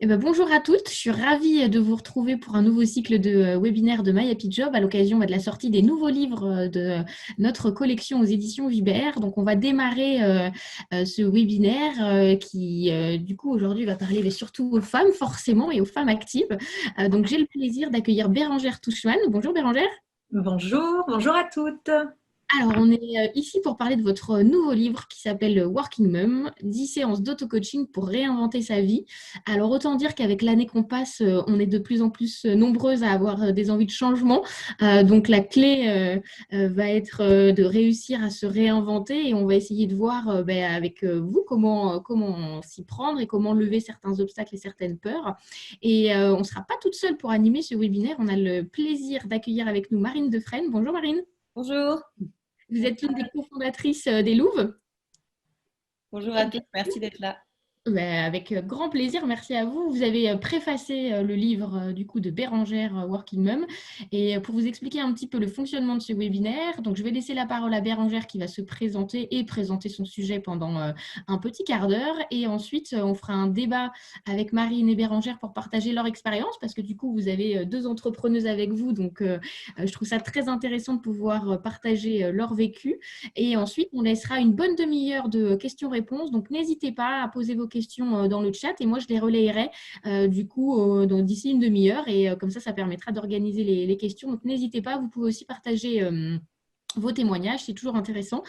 Eh ben, bonjour à toutes, je suis ravie de vous retrouver pour un nouveau cycle de webinaire de My Happy Job à l'occasion de la sortie des nouveaux livres de notre collection aux éditions Vibert. Donc on va démarrer ce webinaire qui du coup aujourd'hui va parler mais surtout aux femmes forcément et aux femmes actives. Donc j'ai le plaisir d'accueillir Bérangère Touchman. Bonjour Bérangère. Bonjour, bonjour à toutes. Alors, on est ici pour parler de votre nouveau livre qui s'appelle Working Mum, 10 séances d'auto-coaching pour réinventer sa vie. Alors, autant dire qu'avec l'année qu'on passe, on est de plus en plus nombreuses à avoir des envies de changement. Donc, la clé va être de réussir à se réinventer et on va essayer de voir avec vous comment s'y prendre et comment lever certains obstacles et certaines peurs. Et on ne sera pas toute seule pour animer ce webinaire. On a le plaisir d'accueillir avec nous Marine Defresne. Bonjour Marine. Bonjour. Vous êtes l'une des cofondatrices des Louves. Bonjour à tous, merci d'être là. Ben, avec grand plaisir, merci à vous. Vous avez préfacé le livre du coup de Bérangère Working Mum. Et pour vous expliquer un petit peu le fonctionnement de ce webinaire, donc je vais laisser la parole à Bérangère qui va se présenter et présenter son sujet pendant un petit quart d'heure. Et ensuite, on fera un débat avec Marine et Bérangère pour partager leur expérience parce que du coup, vous avez deux entrepreneuses avec vous. Donc, je trouve ça très intéressant de pouvoir partager leur vécu. Et ensuite, on laissera une bonne demi-heure de questions-réponses. Donc, n'hésitez pas à poser vos questions dans le chat et moi, je les relayerai du coup d'ici une demi-heure. Et comme ça permettra d'organiser les questions. Donc, n'hésitez pas. Vous pouvez aussi partager vos témoignages, c'est toujours intéressant.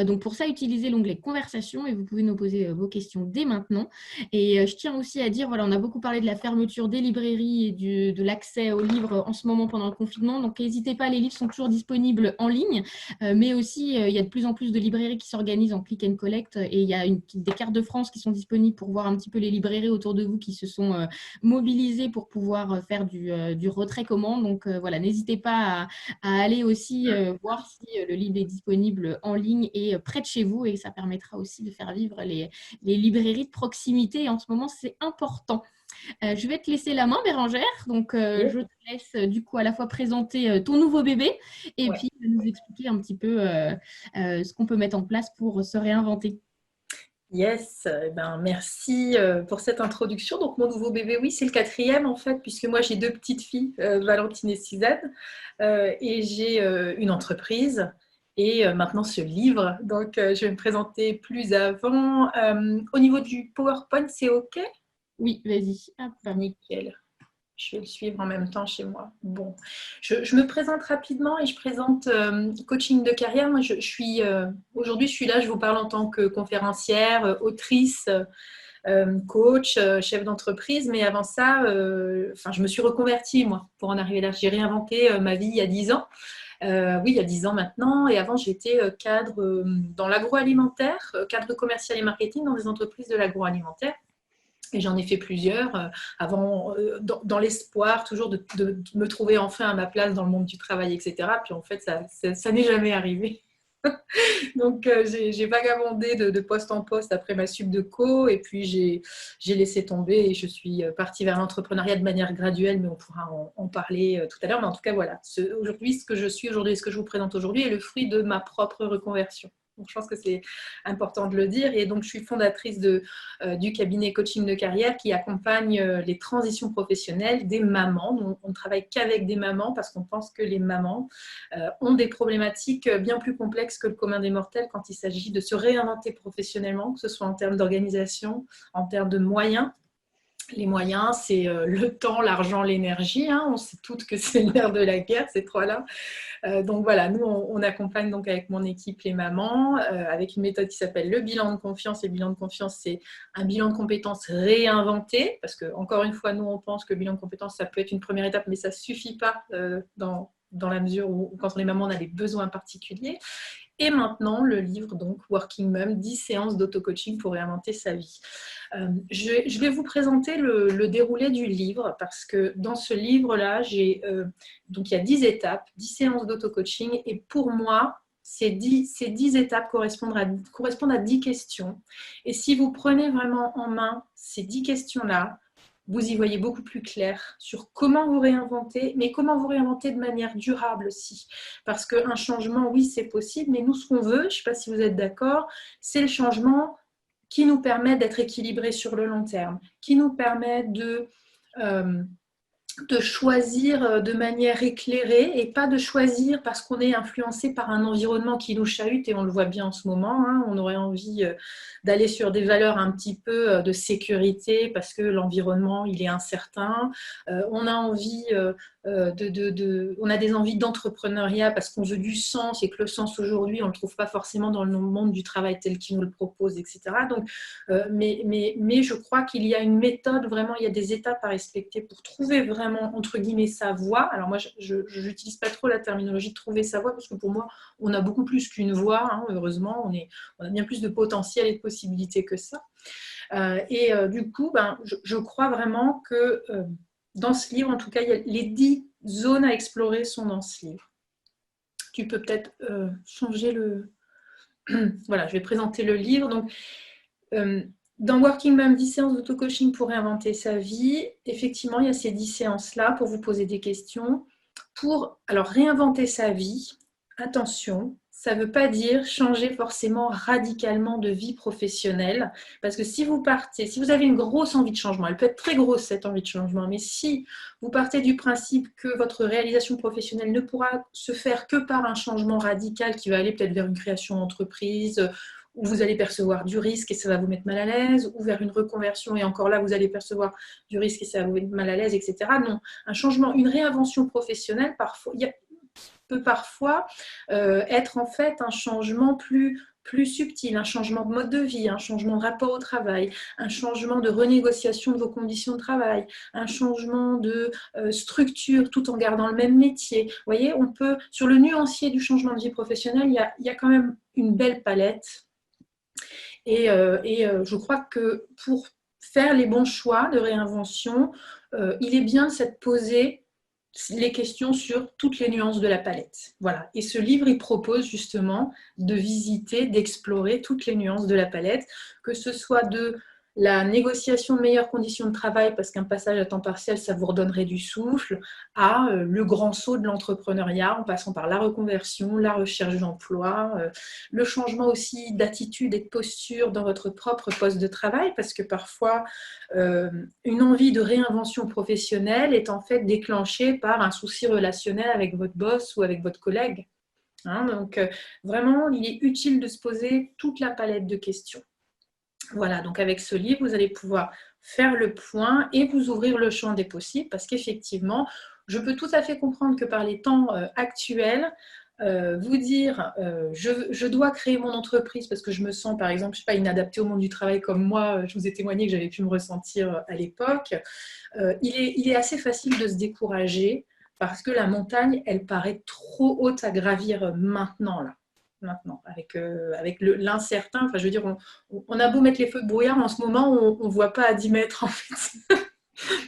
Donc pour ça, utilisez l'onglet conversation et vous pouvez nous poser vos questions dès maintenant. Et je tiens aussi à dire, voilà, on a beaucoup parlé de la fermeture des librairies et de l'accès aux livres en ce moment pendant le confinement. Donc n'hésitez pas, les livres sont toujours disponibles en ligne, mais aussi il y a de plus en plus de librairies qui s'organisent en click and collect et il y a des cartes de France qui sont disponibles pour voir un petit peu les librairies autour de vous qui se sont mobilisées pour pouvoir faire du retrait commande. Donc voilà, n'hésitez pas à aller aussi voir si le livre est disponible en ligne et près de chez vous et ça permettra aussi de faire vivre les librairies de proximité. Et en ce moment, c'est important. Je vais te laisser la main, Bérangère. Donc, Yes. je te laisse du coup à la fois présenter ton nouveau bébé et Ouais. puis nous expliquer un petit peu ce qu'on peut mettre en place pour se réinventer. Yes, ben, merci pour cette introduction. Donc mon nouveau bébé, oui, c'est le quatrième en fait, puisque moi j'ai deux petites filles, Valentine et Suzanne, et j'ai une entreprise et maintenant ce livre. Donc je vais me présenter plus avant. Au niveau du PowerPoint, c'est OK? Oui, vas-y. Hop. Nickel. Je vais le suivre en même temps chez moi. Bon, je me présente rapidement et je présente coaching de carrière. Moi, aujourd'hui, je suis là, je vous parle en tant que conférencière, autrice, coach, chef d'entreprise. Mais avant ça, je me suis reconvertie, moi, pour en arriver là. J'ai réinventé ma vie il y a 10 ans. Oui, il y a 10 ans maintenant. Et avant, j'étais cadre dans l'agroalimentaire, cadre commercial et marketing dans des entreprises de l'agroalimentaire. Et j'en ai fait plusieurs avant, dans l'espoir toujours de me trouver enfin à ma place dans le monde du travail, etc. Puis en fait, ça n'est jamais arrivé. Donc, j'ai vagabondé de poste en poste après ma sub de co, et puis j'ai laissé tomber et je suis partie vers l'entrepreneuriat de manière graduelle, mais on pourra en parler tout à l'heure. Mais en tout cas, voilà, aujourd'hui, ce que je suis aujourd'hui, ce que je vous présente aujourd'hui est le fruit de ma propre reconversion. Donc, je pense que c'est important de le dire. Et donc, je suis fondatrice du cabinet coaching de carrière qui accompagne les transitions professionnelles des mamans. On ne travaille qu'avec des mamans parce qu'on pense que les mamans ont des problématiques bien plus complexes que le commun des mortels quand il s'agit de se réinventer professionnellement, que ce soit en termes d'organisation, en termes de moyens. Les moyens, c'est le temps, l'argent, l'énergie. Hein. On sait toutes que c'est l'ère de la guerre, ces trois-là. Donc voilà, nous, on accompagne donc avec mon équipe les mamans avec une méthode qui s'appelle le bilan de confiance. Et le bilan de confiance, c'est un bilan de compétences réinventé. Parce que, encore une fois, nous, on pense que le bilan de compétences, ça peut être une première étape, mais ça ne suffit pas dans la mesure où, quand on est maman, on a des besoins particuliers. Et maintenant, le livre, donc, Working Mum, 10 séances d'auto-coaching pour réinventer sa vie. Je vais vous présenter le déroulé du livre parce que dans ce livre-là, donc il y a 10 étapes, 10 séances d'auto-coaching et pour moi, ces 10 étapes correspondent à 10 questions. Et si vous prenez vraiment en main ces 10 questions-là, vous y voyez beaucoup plus clair sur comment vous réinventer, mais comment vous réinventer de manière durable aussi. Parce qu'un changement, oui, c'est possible, mais nous, ce qu'on veut, je ne sais pas si vous êtes d'accord, c'est le changement qui nous permet d'être équilibrés sur le long terme, qui nous permet de choisir de manière éclairée et pas de choisir parce qu'on est influencé par un environnement qui nous chahute, et on le voit bien en ce moment, hein, on aurait envie d'aller sur des valeurs un petit peu de sécurité parce que l'environnement il est incertain, on a envie on a des envies d'entrepreneuriat parce qu'on veut du sens et que le sens aujourd'hui on ne le trouve pas forcément dans le monde du travail tel qu'il nous le propose, etc. Donc, mais je crois qu'il y a une méthode, vraiment il y a des étapes à respecter pour trouver vraiment entre guillemets sa voie. Alors moi je n'utilise pas trop la terminologie de trouver sa voie parce que pour moi on a beaucoup plus qu'une voie, hein, heureusement on a bien plus de potentiel et de possibilités que ça. Du coup je crois vraiment que dans ce livre, en tout cas, les 10 zones à explorer sont dans ce livre. Tu peux peut-être changer le... Voilà, je vais présenter le livre. Donc, dans Working Mom, 10 séances d'auto-coaching pour réinventer sa vie, effectivement, il y a ces 10 séances-là pour vous poser des questions. Alors, réinventer sa vie, attention, ça ne veut pas dire changer forcément radicalement de vie professionnelle, parce que si vous avez une grosse envie de changement, elle peut être très grosse cette envie de changement, mais si vous partez du principe que votre réalisation professionnelle ne pourra se faire que par un changement radical qui va aller peut-être vers une création d'entreprise, où vous allez percevoir du risque et ça va vous mettre mal à l'aise, ou vers une reconversion et encore là vous allez percevoir du risque et ça va vous mettre mal à l'aise, etc. Non, un changement, une réinvention professionnelle, peut parfois être en fait un changement plus subtil, un changement de mode de vie, un changement de rapport au travail, un changement de renégociation de vos conditions de travail, un changement de structure tout en gardant le même métier. Vous voyez, on peut, sur le nuancier du changement de vie professionnelle, il y a quand même une belle palette. Je crois que pour faire les bons choix de réinvention, il est bien de s'être posé les questions sur toutes les nuances de la palette. Voilà. Et ce livre, il propose justement de visiter, d'explorer toutes les nuances de la palette, que ce soit de la négociation de meilleures conditions de travail, parce qu'un passage à temps partiel, ça vous redonnerait du souffle, à le grand saut de l'entrepreneuriat, en passant par la reconversion, la recherche d'emploi, le changement aussi d'attitude et de posture dans votre propre poste de travail, parce que parfois, une envie de réinvention professionnelle est en fait déclenchée par un souci relationnel avec votre boss ou avec votre collègue. Hein, donc, vraiment, il est utile de se poser toute la palette de questions. Voilà, donc avec ce livre, vous allez pouvoir faire le point et vous ouvrir le champ des possibles parce qu'effectivement, je peux tout à fait comprendre que par les temps actuels, vous dire je dois créer mon entreprise parce que je me sens par exemple, je sais pas, inadaptée au monde du travail comme moi, je vous ai témoigné que j'avais pu me ressentir à l'époque, il est assez facile de se décourager parce que la montagne, elle paraît trop haute à gravir maintenant là. Maintenant, avec l'incertain, enfin, je veux dire, on a beau mettre les feux de brouillard, en ce moment, on ne voit pas à 10 mètres, en fait.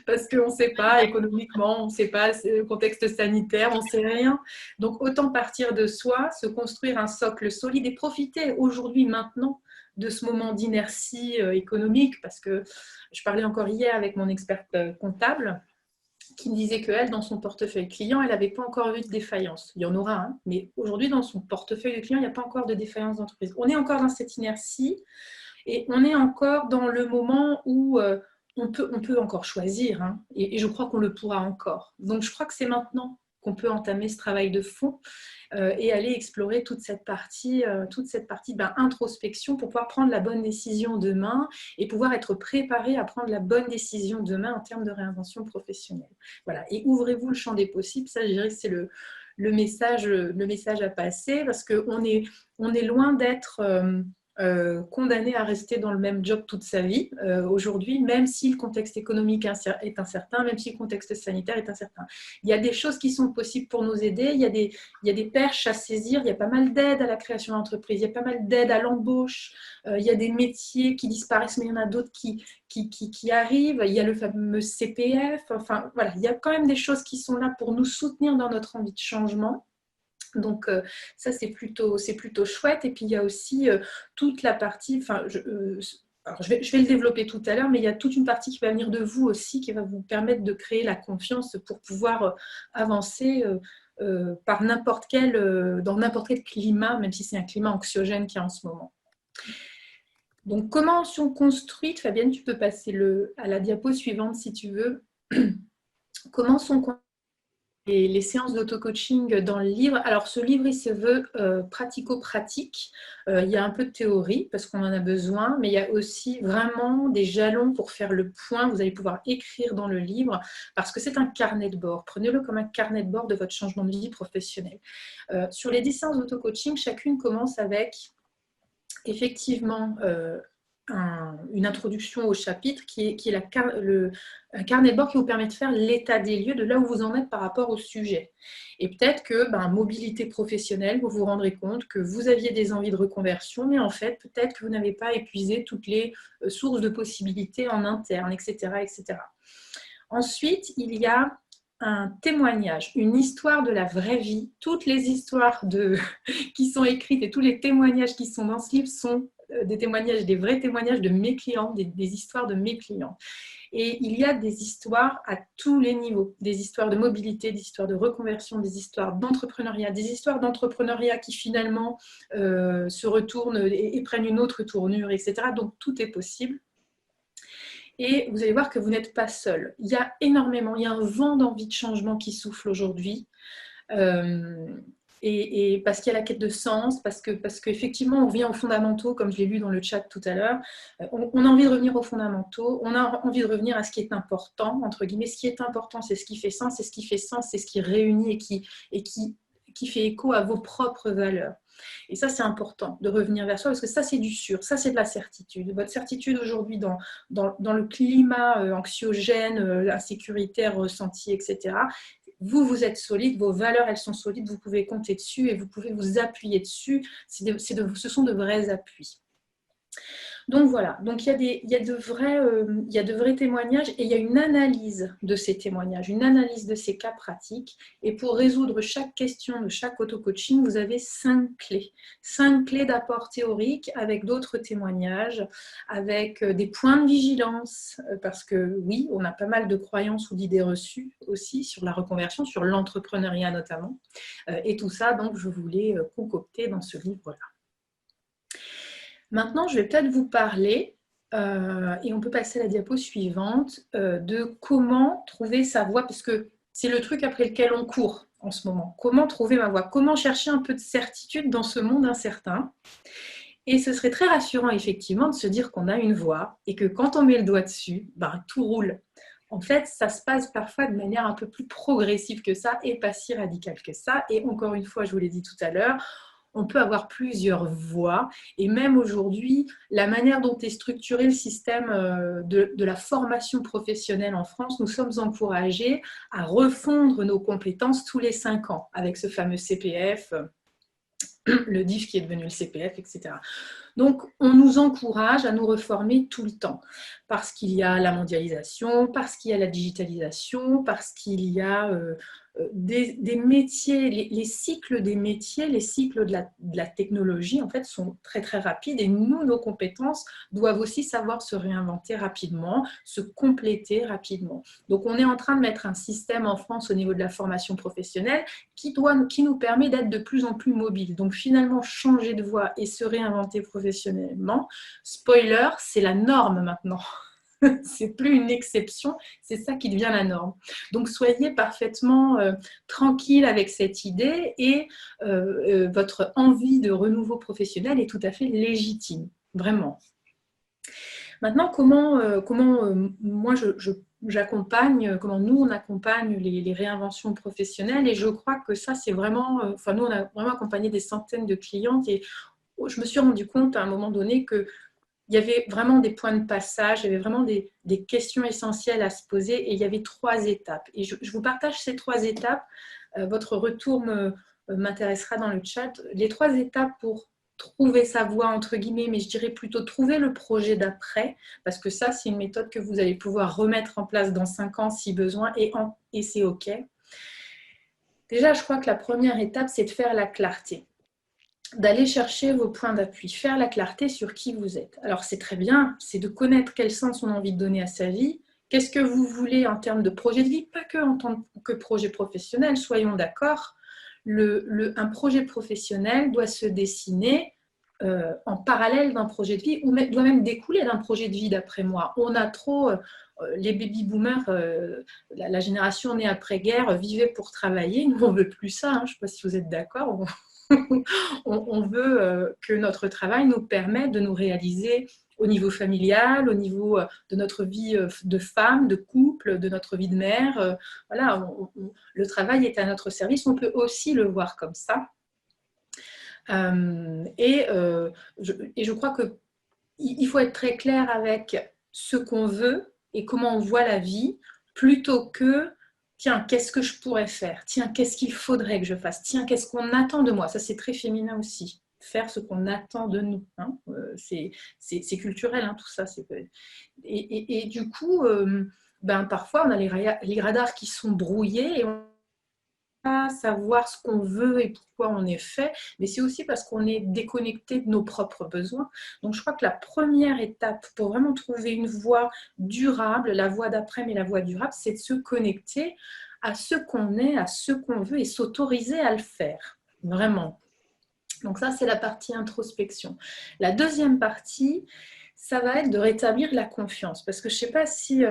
Parce qu'on ne sait pas économiquement, on ne sait pas le contexte sanitaire, on ne sait rien. Donc, autant partir de soi, se construire un socle solide et profiter aujourd'hui, maintenant, de ce moment d'inertie économique, parce que je parlais encore hier avec mon experte comptable, qui me disait qu'elle, dans son portefeuille client, elle n'avait pas encore vu de défaillance. Il y en aura un, mais aujourd'hui, dans son portefeuille de client, il n'y a pas encore de défaillance d'entreprise. On est encore dans cette inertie et on est encore dans le moment où on peut encore choisir, hein, et je crois qu'on le pourra encore. Donc, je crois que c'est maintenant qu'on peut entamer ce travail de fond et aller explorer toute cette partie introspection pour pouvoir prendre la bonne décision demain et pouvoir être préparé à prendre la bonne décision demain en termes de réinvention professionnelle. Voilà. Et ouvrez-vous le champ des possibles. Ça, je dirais que c'est le message à passer parce qu'on est loin d'être condamné à rester dans le même job toute sa vie aujourd'hui, même si le contexte économique est incertain, même si le contexte sanitaire est incertain. Il y a des choses qui sont possibles pour nous aider, il y a des perches à saisir, il y a pas mal d'aides à la création d'entreprise, il y a pas mal d'aides à l'embauche, il y a des métiers qui disparaissent, mais il y en a d'autres qui arrivent, il y a le fameux CPF, enfin voilà, il y a quand même des choses qui sont là pour nous soutenir dans notre envie de changement. Donc ça c'est plutôt chouette. Et puis il y a aussi toute la partie, alors je vais le développer tout à l'heure, mais il y a toute une partie qui va venir de vous aussi, qui va vous permettre de créer la confiance pour pouvoir avancer dans n'importe quel climat, même si c'est un climat anxiogène qu'il y a en ce moment. Donc, comment sont construites, Fabienne, tu peux passer à la diapo suivante si tu veux. Comment sont construites les séances d'auto-coaching dans le livre? Alors, ce livre, il se veut pratico-pratique. Il y a un peu de théorie parce qu'on en a besoin, mais il y a aussi vraiment des jalons pour faire le point. Vous allez pouvoir écrire dans le livre parce que c'est un carnet de bord. Prenez-le comme un carnet de bord de votre changement de vie professionnelle. Sur les 10 séances d'auto-coaching, chacune commence avec effectivement une introduction au chapitre qui est un carnet de bord qui vous permet de faire l'état des lieux de là où vous en êtes par rapport au sujet. Et peut-être que mobilité professionnelle, vous vous rendrez compte que vous aviez des envies de reconversion, mais en fait, peut-être que vous n'avez pas épuisé toutes les sources de possibilités en interne, etc., etc. Ensuite, il y a un témoignage, une histoire de la vraie vie. Toutes les histoires qui sont écrites et tous les témoignages qui sont dans ce livre sont des témoignages, des vrais témoignages de mes clients, des histoires de mes clients. Et il y a des histoires à tous les niveaux, des histoires de mobilité, des histoires de reconversion, des histoires d'entrepreneuriat, des histoires d'entrepreneuriat qui finalement se retournent et prennent une autre tournure, etc. Donc tout est possible. Et vous allez voir que vous n'êtes pas seul. Il y a un vent d'envie de changement qui souffle aujourd'hui. Et parce qu'il y a la quête de sens, parce qu'effectivement, on revient aux fondamentaux, comme je l'ai lu dans le chat tout à l'heure. On a envie de revenir aux fondamentaux, on a envie de revenir à ce qui est important, entre guillemets. Ce qui est important, c'est ce qui fait sens, et ce qui fait sens, c'est ce qui réunit et qui fait écho à vos propres valeurs. Et ça, c'est important de revenir vers soi parce que ça, c'est du sûr, ça, c'est de la certitude. Votre certitude aujourd'hui dans le climat anxiogène, insécuritaire ressenti, etc., vous êtes solide, vos valeurs, elles sont solides, vous pouvez compter dessus et vous pouvez vous appuyer dessus. Ce sont de vrais appuis. Donc voilà, donc il y a de vrais témoignages et il y a une analyse de ces témoignages, une analyse de ces cas pratiques. Et pour résoudre chaque question de chaque auto-coaching, vous avez 5 clés. 5 clés d'apport théorique avec d'autres témoignages, avec des points de vigilance, parce que oui, on a pas mal de croyances ou d'idées reçues aussi sur la reconversion, sur l'entrepreneuriat notamment. Et tout ça, donc, je voulais concocter dans ce livre-là. Maintenant, je vais peut-être vous parler, et on peut passer à la diapo suivante, de comment trouver sa voie, parce que c'est le truc après lequel on court en ce moment. Comment trouver ma voie? Comment chercher un peu de certitude dans ce monde incertain? Et ce serait très rassurant, effectivement, de se dire qu'on a une voie et que quand on met le doigt dessus, tout roule. En fait, ça se passe parfois de manière un peu plus progressive que ça et pas si radicale que ça. Et encore une fois, je vous l'ai dit tout à l'heure, on peut avoir plusieurs voies. Et même aujourd'hui, la manière dont est structuré le système de la formation professionnelle en France, nous sommes encouragés à refondre nos compétences tous les 5 ans avec ce fameux CPF, le DIF qui est devenu le CPF, etc. Donc, on nous encourage à nous reformer tout le temps parce qu'il y a la mondialisation, parce qu'il y a la digitalisation, parce qu'il y a des métiers, les cycles des métiers, les cycles de la technologie, en fait, sont très, très rapides et nous, nos compétences doivent aussi savoir se réinventer rapidement, se compléter rapidement. Donc, on est en train de mettre un système en France au niveau de la formation professionnelle qui nous permet d'être de plus en plus mobile. Donc, finalement, changer de voie et se réinventer professionnellement, spoiler, c'est la norme maintenant. C'est plus une exception, c'est ça qui devient la norme. Donc soyez parfaitement tranquille avec cette idée et votre envie de renouveau professionnel est tout à fait légitime, vraiment. Maintenant, comment moi j'accompagne, comment nous on accompagne les réinventions professionnelles, et je crois que ça c'est vraiment, nous on a vraiment accompagné des centaines de clientes et je me suis rendu compte à un moment donné que il y avait vraiment des points de passage, il y avait vraiment des questions essentielles à se poser et il y avait 3 étapes. Et je vous partage ces 3 étapes. Votre retour m'intéressera dans le chat. Les 3 étapes pour trouver sa voie, entre guillemets, mais je dirais plutôt trouver le projet d'après, parce que ça, c'est une méthode que vous allez pouvoir remettre en place dans 5 ans si besoin et c'est OK. Déjà, je crois que la première étape, c'est de faire la clarté, d'aller chercher vos points d'appui, faire la clarté sur qui vous êtes. Alors c'est très bien, c'est de connaître quel sens on a envie de donner à sa vie, qu'est-ce que vous voulez en termes de projet de vie, pas que en tant que projet professionnel, soyons d'accord. Un projet professionnel doit se dessiner en parallèle d'un projet de vie ou doit même découler d'un projet de vie d'après moi. On a trop, les baby-boomers, la génération née après-guerre, vivaient pour travailler. Nous, on ne veut plus ça, hein. Je ne sais pas si vous êtes d'accord. On veut que notre travail nous permette de nous réaliser au niveau familial, au niveau de notre vie de femme, de couple, de notre vie de mère. Voilà, le travail est à notre service. On peut aussi le voir comme ça. Je crois qu'il faut être très clair avec ce qu'on veut et comment on voit la vie, plutôt que tiens, qu'est-ce que je pourrais faire? Tiens, qu'est-ce qu'il faudrait que je fasse? Tiens, qu'est-ce qu'on attend de moi? Ça, c'est très féminin aussi. Faire ce qu'on attend de nous. Hein. C'est culturel, hein, tout ça. Et du coup, parfois, on a les radars qui sont brouillés et on savoir ce qu'on veut et pourquoi on est fait, mais c'est aussi parce qu'on est déconnecté de nos propres besoins. Donc je crois que la première étape pour vraiment trouver une voie durable, la voie d'après mais la voie durable, c'est de se connecter à ce qu'on est, à ce qu'on veut et s'autoriser à le faire, vraiment. Donc ça, c'est la partie introspection. La deuxième partie, ça va être de rétablir la confiance. Parce que je ne sais pas si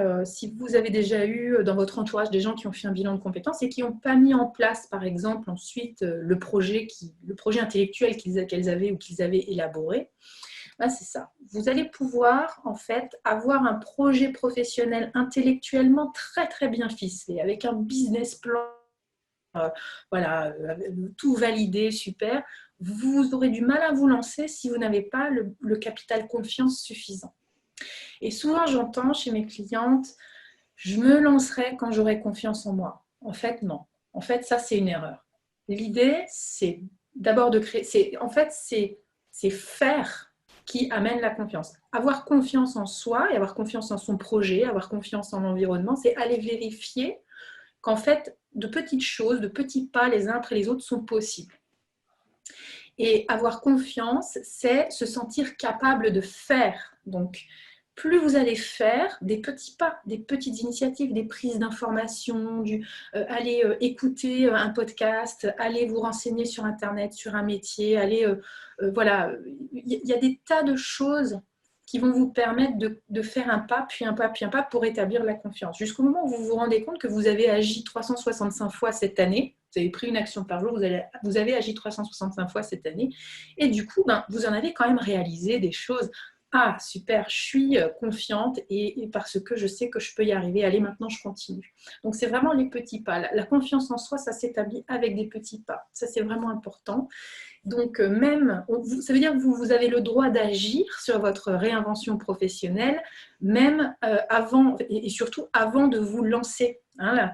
vous avez déjà eu dans votre entourage des gens qui ont fait un bilan de compétences et qui n'ont pas mis en place, par exemple, ensuite le projet intellectuel qu'elles avaient ou qu'ils avaient élaboré. Là, c'est ça. Vous allez pouvoir, en fait, avoir un projet professionnel intellectuellement très, très bien ficelé, avec un business plan, voilà, tout validé, super. Vous aurez du mal à vous lancer si vous n'avez pas le capital confiance suffisant. Et souvent, j'entends chez mes clientes, je me lancerai quand j'aurai confiance en moi. En fait, non. En fait, ça, c'est une erreur. L'idée, c'est d'abord de créer... C'est faire qui amène la confiance. Avoir confiance en soi et avoir confiance en son projet, avoir confiance en l'environnement, c'est aller vérifier qu'en fait, de petites choses, de petits pas les uns après les autres sont possibles. Et avoir confiance, c'est se sentir capable de faire. Donc, plus vous allez faire des petits pas, des petites initiatives, des prises d'informations, aller écouter un podcast, aller vous renseigner sur Internet, sur un métier, voilà, il y a des tas de choses qui vont vous permettre de faire un pas, puis un pas, puis un pas pour établir la confiance. Jusqu'au moment où vous vous rendez compte que vous avez agi 365 fois cette année, vous avez pris une action par jour, vous avez agi 365 fois cette année, et du coup, vous en avez quand même réalisé des choses. Ah, super, je suis confiante et parce que je sais que je peux y arriver. Allez, maintenant, je continue. Donc, c'est vraiment les petits pas. La confiance en soi, ça s'établit avec des petits pas. Ça, c'est vraiment important. Donc, ça veut dire que vous avez le droit d'agir sur votre réinvention professionnelle, même avant, et surtout avant de vous lancer. Hein,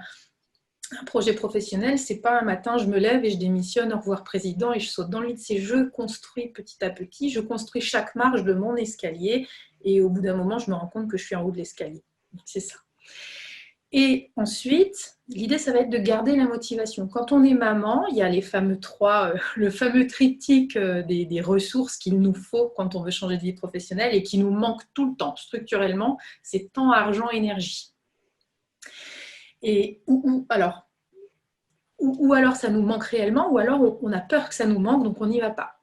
un projet professionnel, c'est pas un matin, je me lève et je démissionne, au revoir président, et je saute dans le vide. C'est je construis petit à petit, je construis chaque marche de mon escalier, et au bout d'un moment, je me rends compte que je suis en haut de l'escalier. C'est ça. Et ensuite, l'idée, ça va être de garder la motivation. Quand on est maman, il y a les fameux le fameux triptyque des ressources qu'il nous faut quand on veut changer de vie professionnelle et qui nous manque tout le temps, structurellement, c'est temps, argent, énergie. Et ou alors ça nous manque réellement, ou alors on a peur que ça nous manque, donc on n'y va pas.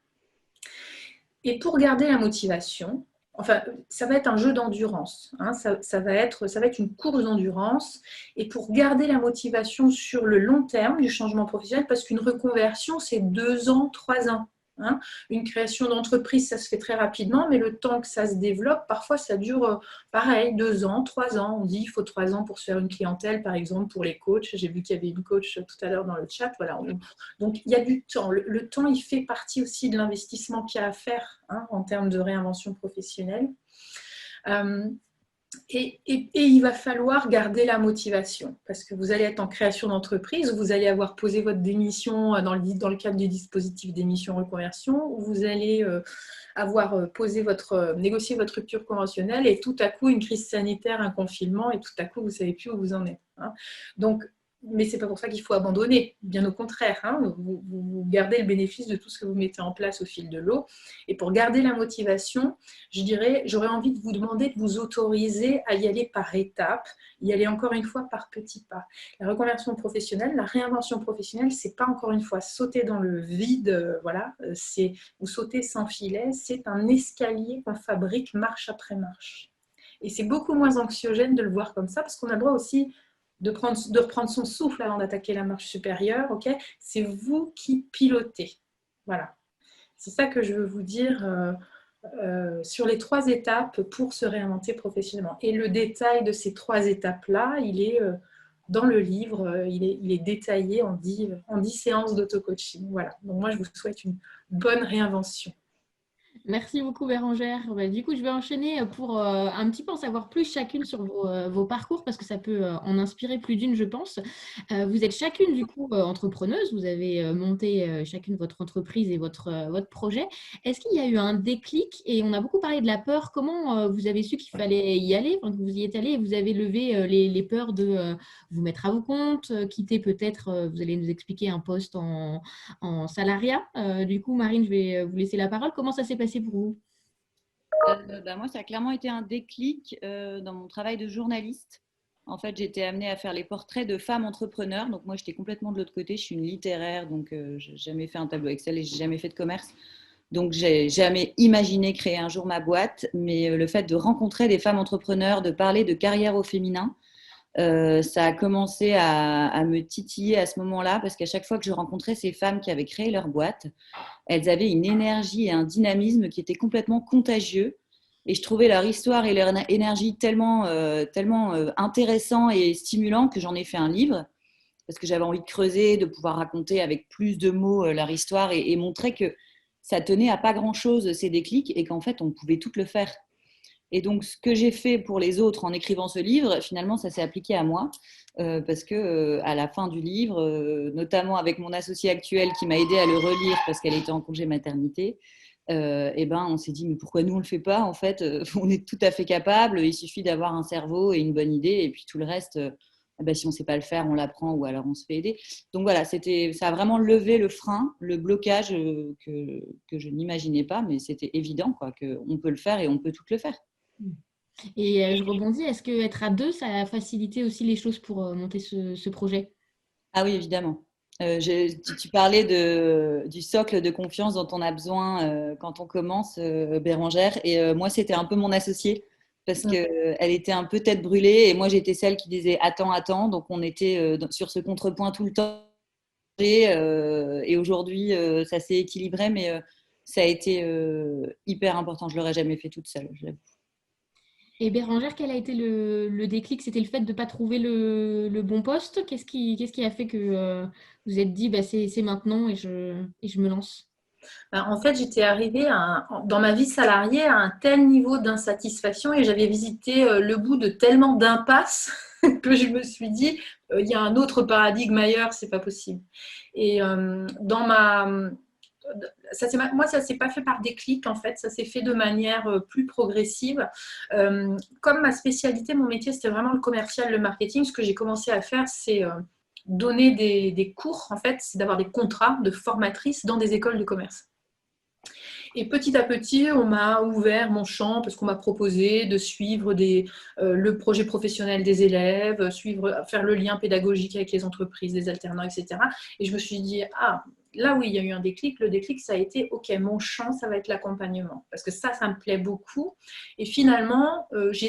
Et pour garder la motivation, enfin, ça va être un jeu d'endurance, hein, ça va être une course d'endurance, et pour garder la motivation sur le long terme du changement professionnel, parce qu'une reconversion, c'est 2 ans, 3 ans. Hein. Une création d'entreprise, ça se fait très rapidement, mais le temps que ça se développe, parfois ça dure pareil, 2 ans, 3 ans. On dit qu'il faut 3 ans pour se faire une clientèle, par exemple pour les coachs. J'ai vu qu'il y avait une coach tout à l'heure dans le chat. Voilà. Donc il y a du temps. Le temps, il fait partie aussi de l'investissement qu'il y a à faire, hein, en termes de réinvention professionnelle. Et il va falloir garder la motivation parce que vous allez être en création d'entreprise, vous allez avoir posé votre démission dans le cadre du dispositif démission reconversion, où vous allez avoir négocié votre rupture conventionnelle et tout à coup une crise sanitaire, un confinement et tout à coup vous ne savez plus où vous en êtes. Hein. Donc mais ce n'est pas pour ça qu'il faut abandonner, bien au contraire. Hein, vous gardez le bénéfice de tout ce que vous mettez en place au fil de l'eau. Et pour garder la motivation, je dirais, j'aurais envie de vous demander de vous autoriser à y aller par étapes, y aller encore une fois par petits pas. La reconversion professionnelle, la réinvention professionnelle, c'est pas encore une fois sauter dans le vide, voilà, c'est vous sauter sans filet, c'est un escalier qu'on fabrique marche après marche. Et c'est beaucoup moins anxiogène de le voir comme ça, parce qu'on a le droit aussi de reprendre son souffle avant d'attaquer la marche supérieure. Okay, c'est vous qui pilotez. Voilà. C'est ça que je veux vous dire sur les 3 étapes pour se réinventer professionnellement. Et le détail de ces 3 étapes-là, il est dans le livre, il est détaillé en 10 séances d'auto-coaching. Voilà. Donc moi, je vous souhaite une bonne réinvention. Merci beaucoup Bérangère. Du coup, je vais enchaîner pour un petit peu en savoir plus chacune sur vos parcours parce que ça peut en inspirer plus d'une, je pense. Vous êtes chacune du coup entrepreneuse. Vous avez monté chacune votre entreprise et votre projet. Est-ce qu'il y a eu un déclic? Et on a beaucoup parlé de la peur. Comment vous avez su qu'il fallait y aller, enfin, que vous y êtes allé et vous avez levé les peurs de vous mettre à vos comptes, quitter peut-être, vous allez nous expliquer un poste en salariat. Du coup, Marine, je vais vous laisser la parole. Comment ça s'est passé pour vous? Moi, ça a clairement été un déclic dans mon travail de journaliste. En fait, j'étais amenée à faire les portraits de femmes entrepreneurs. Donc, moi, j'étais complètement de l'autre côté. Je suis une littéraire, donc je n'ai jamais fait un tableau Excel et je n'ai jamais fait de commerce. Donc, j'ai jamais imaginé créer un jour ma boîte. Mais le fait de rencontrer des femmes entrepreneurs, de parler de carrière au féminin, ça a commencé à me titiller à ce moment-là parce qu'à chaque fois que je rencontrais ces femmes qui avaient créé leur boîte, elles avaient une énergie et un dynamisme qui étaient complètement contagieux. Et je trouvais leur histoire et leur énergie tellement, intéressant et stimulant que j'en ai fait un livre parce que j'avais envie de creuser, de pouvoir raconter avec plus de mots leur histoire et montrer que ça tenait à pas grand-chose ces déclics et qu'en fait on pouvait toutes le faire. Et donc, ce que j'ai fait pour les autres en écrivant ce livre, finalement, ça s'est appliqué à moi. Parce que à la fin du livre, notamment avec mon associée actuelle qui m'a aidé à le relire parce qu'elle était en congé maternité, on s'est dit, mais pourquoi nous, on ne le fait pas? En fait, on est tout à fait capable. Il suffit d'avoir un cerveau et une bonne idée. Et puis tout le reste, si on ne sait pas le faire, on l'apprend ou alors on se fait aider. Donc voilà, ça a vraiment levé le frein, le blocage que je n'imaginais pas. Mais c'était évident qu'on peut le faire et on peut tout le faire. Et je rebondis, est-ce qu'être à deux, ça a facilité aussi les choses pour monter ce projet? Ah oui, évidemment. Tu parlais du socle de confiance dont on a besoin quand on commence, Bérangère. Et moi, c'était un peu mon associée parce qu'elle était un peu tête brûlée et moi, j'étais celle qui disait attends, attends. Donc, on était sur ce contrepoint tout le temps. Et aujourd'hui, ça s'est équilibré, mais ça a été hyper important. Je ne l'aurais jamais fait toute seule, je l'avoue. Et Bérangère, quel a été le déclic? C'était le fait de ne pas trouver le bon poste? Qu'est-ce qui a fait que vous êtes dit c'est maintenant et je me lance? En fait, j'étais arrivée dans ma vie salariée à un tel niveau d'insatisfaction et j'avais visité le bout de tellement d'impasses que je me suis dit, il y a un autre paradigme ailleurs, c'est pas possible. Et moi, ça s'est pas fait par déclic, en fait, ça s'est fait de manière plus progressive. Comme ma spécialité, mon métier, c'était vraiment le commercial, le marketing, ce que j'ai commencé à faire, c'est donner des cours, en fait, c'est d'avoir des contrats de formatrice dans des écoles de commerce. Et petit à petit, on m'a ouvert mon champ parce qu'on m'a proposé de suivre le projet professionnel des élèves, faire le lien pédagogique avec les entreprises, les alternants, etc. Et je me suis dit, là oui, il y a eu un déclic. Le déclic, ça a été, ok, mon champ, ça va être l'accompagnement. Parce que ça me plaît beaucoup. Et finalement,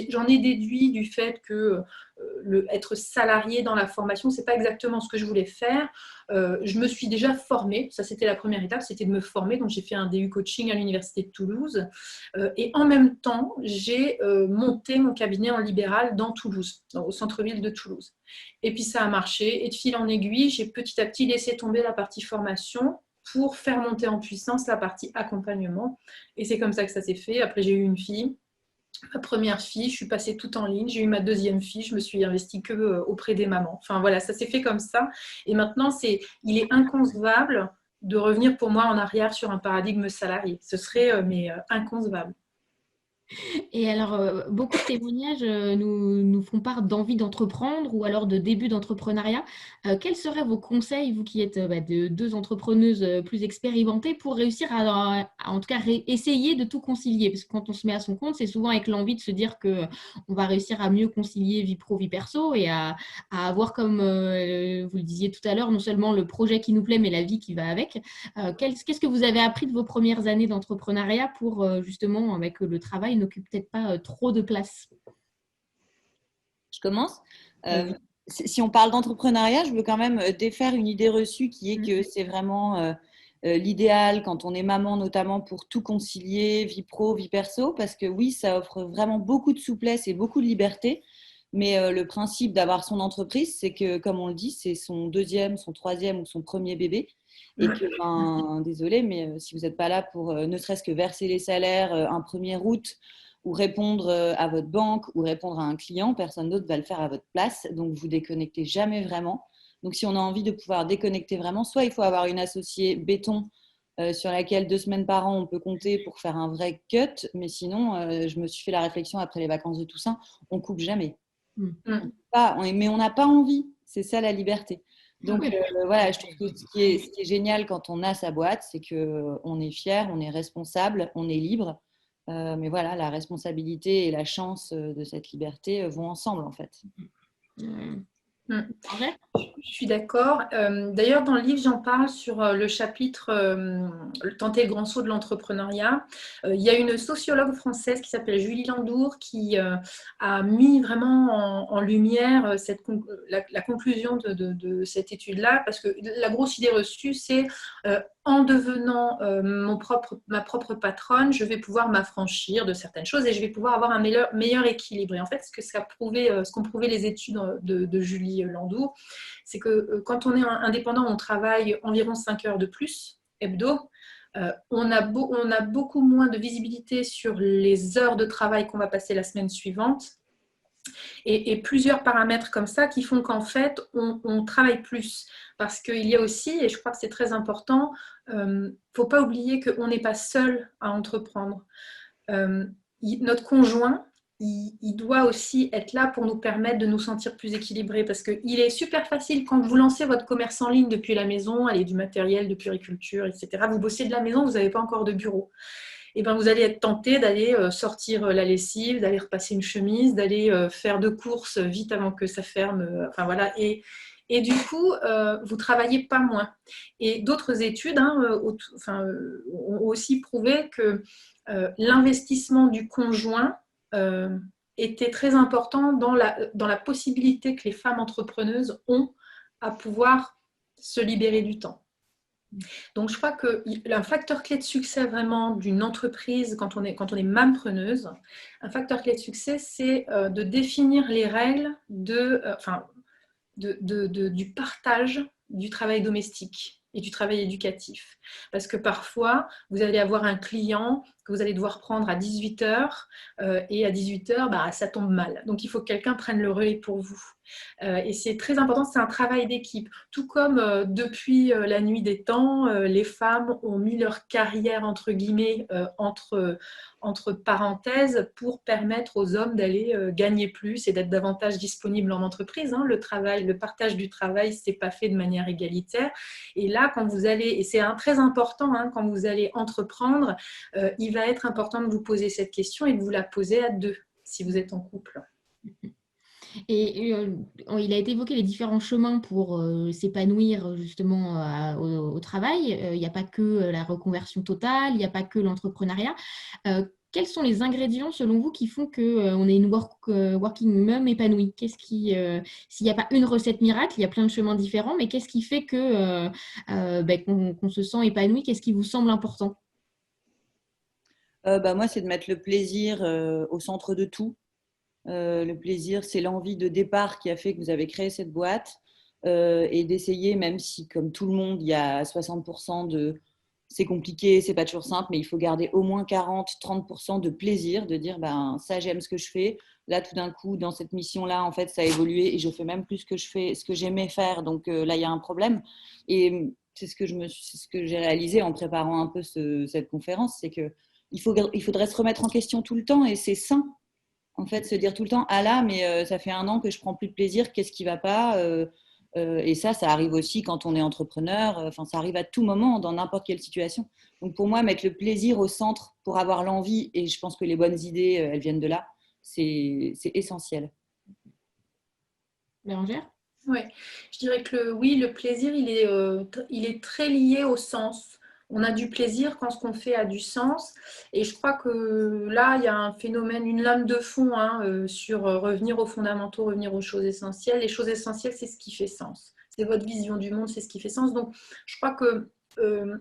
j'en ai déduit du fait que être salarié dans la formation, c'est pas exactement ce que je voulais faire. Je me suis déjà formée, ça c'était la première étape, c'était de me former, donc j'ai fait un DU coaching à l'université de Toulouse et en même temps j'ai monté mon cabinet en libéral dans Toulouse, au centre-ville de Toulouse. Et puis ça a marché et de fil en aiguille, j'ai petit à petit laissé tomber la partie formation pour faire monter en puissance la partie accompagnement et c'est comme ça que ça s'est fait. Après j'ai eu une fille. Ma première fille, je suis passée tout en ligne. J'ai eu ma deuxième fille, je me suis investie que auprès des mamans. Enfin voilà, ça s'est fait comme ça. Et maintenant, il est inconcevable de revenir pour moi en arrière sur un paradigme salarié. Ce serait inconcevable. Et alors, beaucoup de témoignages nous font part d'envie d'entreprendre ou alors de début d'entrepreneuriat. Quels seraient vos conseils, vous qui êtes deux entrepreneuses plus expérimentées, pour réussir en tout cas, essayer de tout concilier? Parce que quand on se met à son compte, c'est souvent avec l'envie de se dire que on va réussir à mieux concilier vie pro, vie perso et à avoir, comme vous le disiez tout à l'heure, non seulement le projet qui nous plaît, mais la vie qui va avec. Qu'est-ce que vous avez appris de vos premières années d'entrepreneuriat pour justement que le travail n'occupe peut-être pas trop de place? Je commence. Oui. Si on parle d'entrepreneuriat, je veux quand même défaire une idée reçue qui est que c'est vraiment l'idéal quand on est maman, notamment pour tout concilier, vie pro, vie perso, parce que oui, ça offre vraiment beaucoup de souplesse et beaucoup de liberté. Mais le principe d'avoir son entreprise, c'est que, comme on le dit, c'est son deuxième, son troisième ou son premier bébé. Et que, désolé, mais si vous n'êtes pas là pour ne serait-ce que verser les salaires un 1er août ou répondre à votre banque ou répondre à un client, personne d'autre va le faire à votre place. Donc, vous déconnectez jamais vraiment. Donc, si on a envie de pouvoir déconnecter vraiment, soit il faut avoir une associée béton sur laquelle 2 semaines par an, on peut compter pour faire un vrai cut. Mais sinon, je me suis fait la réflexion après les vacances de Toussaint, on coupe jamais. Mais on n'a pas envie. C'est ça la liberté. Donc voilà, je trouve que ce qui est génial quand on a sa boîte, c'est qu'on est fier, on est responsable, on est libre. Mais voilà, la responsabilité et la chance de cette liberté vont ensemble en fait. Je suis d'accord. D'ailleurs, dans le livre, j'en parle sur le chapitre Tenter le grand saut de l'entrepreneuriat. Il y a une sociologue française qui s'appelle Julie Landour qui a mis vraiment en lumière la conclusion de cette étude-là, parce que la grosse idée reçue, c'est en devenant ma propre patronne, je vais pouvoir m'affranchir de certaines choses et je vais pouvoir avoir un meilleur équilibre. Et en fait, ce qu'ont prouvé les études de Julie Landour, c'est que quand on est indépendant, on travaille environ 5 heures de plus hebdo. On a beaucoup moins de visibilité sur les heures de travail qu'on va passer la semaine suivante. Et plusieurs paramètres comme ça qui font qu'en fait, on travaille plus. Parce qu'il y a aussi, et je crois que c'est très important, il ne faut pas oublier qu'on n'est pas seul à entreprendre. Notre conjoint, il doit aussi être là pour nous permettre de nous sentir plus équilibrés. Parce qu'il est super facile quand vous lancez votre commerce en ligne depuis la maison, allez, du matériel de puriculture, etc. Vous bossez de la maison, vous n'avez pas encore de bureau. Et ben vous allez être tenté d'aller sortir la lessive, d'aller repasser une chemise, d'aller faire 2 courses vite avant que ça ferme. Enfin voilà. Et du coup, vous travaillez pas moins. Et d'autres études ont aussi prouvé que l'investissement du conjoint était très important dans la possibilité que les femmes entrepreneuses ont à pouvoir se libérer du temps. Donc, je crois qu'un facteur clé de succès vraiment d'une entreprise, quand on est mampreneuse, un facteur clé de succès, c'est de définir les règles du partage du travail domestique et du travail éducatif. Parce que parfois, vous allez avoir un client que vous allez devoir prendre à 18h et à 18h, ça tombe mal. Donc, il faut que quelqu'un prenne le relais pour vous. Et c'est très important, c'est un travail d'équipe. Tout comme depuis la nuit des temps, les femmes ont mis leur carrière, entre guillemets, entre parenthèses pour permettre aux hommes d'aller gagner plus et d'être davantage disponibles en entreprise. Le partage du travail, ce n'est pas fait de manière égalitaire. Et là, quand vous allez, et c'est très important, quand vous allez entreprendre, il va être important de vous poser cette question et de vous la poser à 2, si vous êtes en couple. Et il a été évoqué les différents chemins pour s'épanouir justement au travail. Il n'y a pas que la reconversion totale, il n'y a pas que l'entrepreneuriat. Quels sont les ingrédients, selon vous, qui font qu'on est une working mom épanouie? S'il n'y a pas une recette miracle, il y a plein de chemins différents, mais qu'est-ce qui fait qu'on se sent épanoui? Qu'est-ce qui vous semble important? Moi, c'est de mettre le plaisir au centre de tout. Le plaisir, c'est l'envie de départ qui a fait que vous avez créé cette boîte et d'essayer, même si, comme tout le monde, il y a 60% de c'est compliqué, c'est pas toujours simple, mais il faut garder au moins 40-30% de plaisir, de dire ça, j'aime ce que je fais. Là, tout d'un coup, dans cette mission-là, en fait, ça a évolué et je fais même plus ce que j'aimais faire. Donc là, il y a un problème. Et c'est ce que j'ai réalisé en préparant un peu cette conférence, c'est que il faudrait se remettre en question tout le temps et c'est sain. En fait, se dire tout le temps, ah là, mais ça fait 1 an que je prends plus de plaisir, qu'est-ce qui va pas et ça arrive aussi quand on est entrepreneur. Enfin, ça arrive à tout moment, dans n'importe quelle situation. Donc, pour moi, mettre le plaisir au centre pour avoir l'envie, et je pense que les bonnes idées, elles viennent de là, c'est essentiel. Bérangère? Oui, je dirais que oui, le plaisir, il est très lié au sens. On a du plaisir quand ce qu'on fait a du sens. Et je crois que là, il y a un phénomène, une lame de fond hein, sur revenir aux fondamentaux, revenir aux choses essentielles. Les choses essentielles, c'est ce qui fait sens. C'est votre vision du monde, c'est ce qui fait sens. Donc, je crois que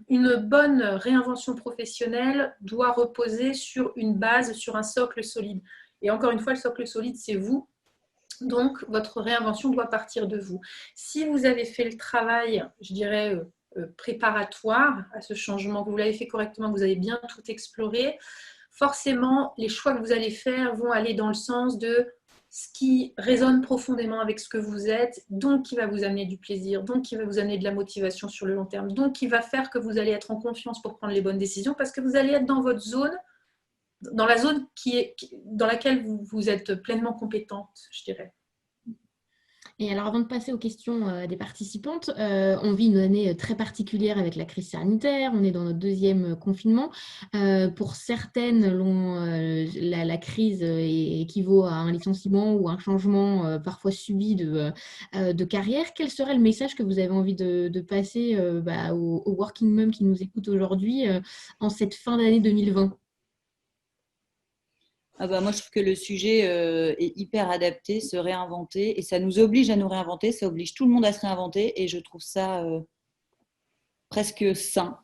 une bonne réinvention professionnelle doit reposer sur une base, sur un socle solide. Et encore une fois, le socle solide, c'est vous. Donc, votre réinvention doit partir de vous. Si vous avez fait le travail, je dirais, préparatoire à ce changement, que vous l'avez fait correctement, que vous avez bien tout exploré, forcément, les choix que vous allez faire vont aller dans le sens de ce qui résonne profondément avec ce que vous êtes, donc qui va vous amener du plaisir, donc qui va vous amener de la motivation sur le long terme, donc qui va faire que vous allez être en confiance pour prendre les bonnes décisions, parce que vous allez être dans votre zone, dans la zone dans laquelle vous êtes pleinement compétente, je dirais. Et alors, avant de passer aux questions des participantes, on vit une année très particulière avec la crise sanitaire. On est dans notre deuxième confinement. Pour certaines, la crise équivaut à un licenciement ou un changement parfois subi de carrière. Quel serait le message que vous avez envie de passer aux working moms qui nous écoutent aujourd'hui en cette fin d'année 2020? Ah bah moi, je trouve que le sujet est hyper adapté, se réinventer, et ça nous oblige à nous réinventer, ça oblige tout le monde à se réinventer, et je trouve ça presque sain.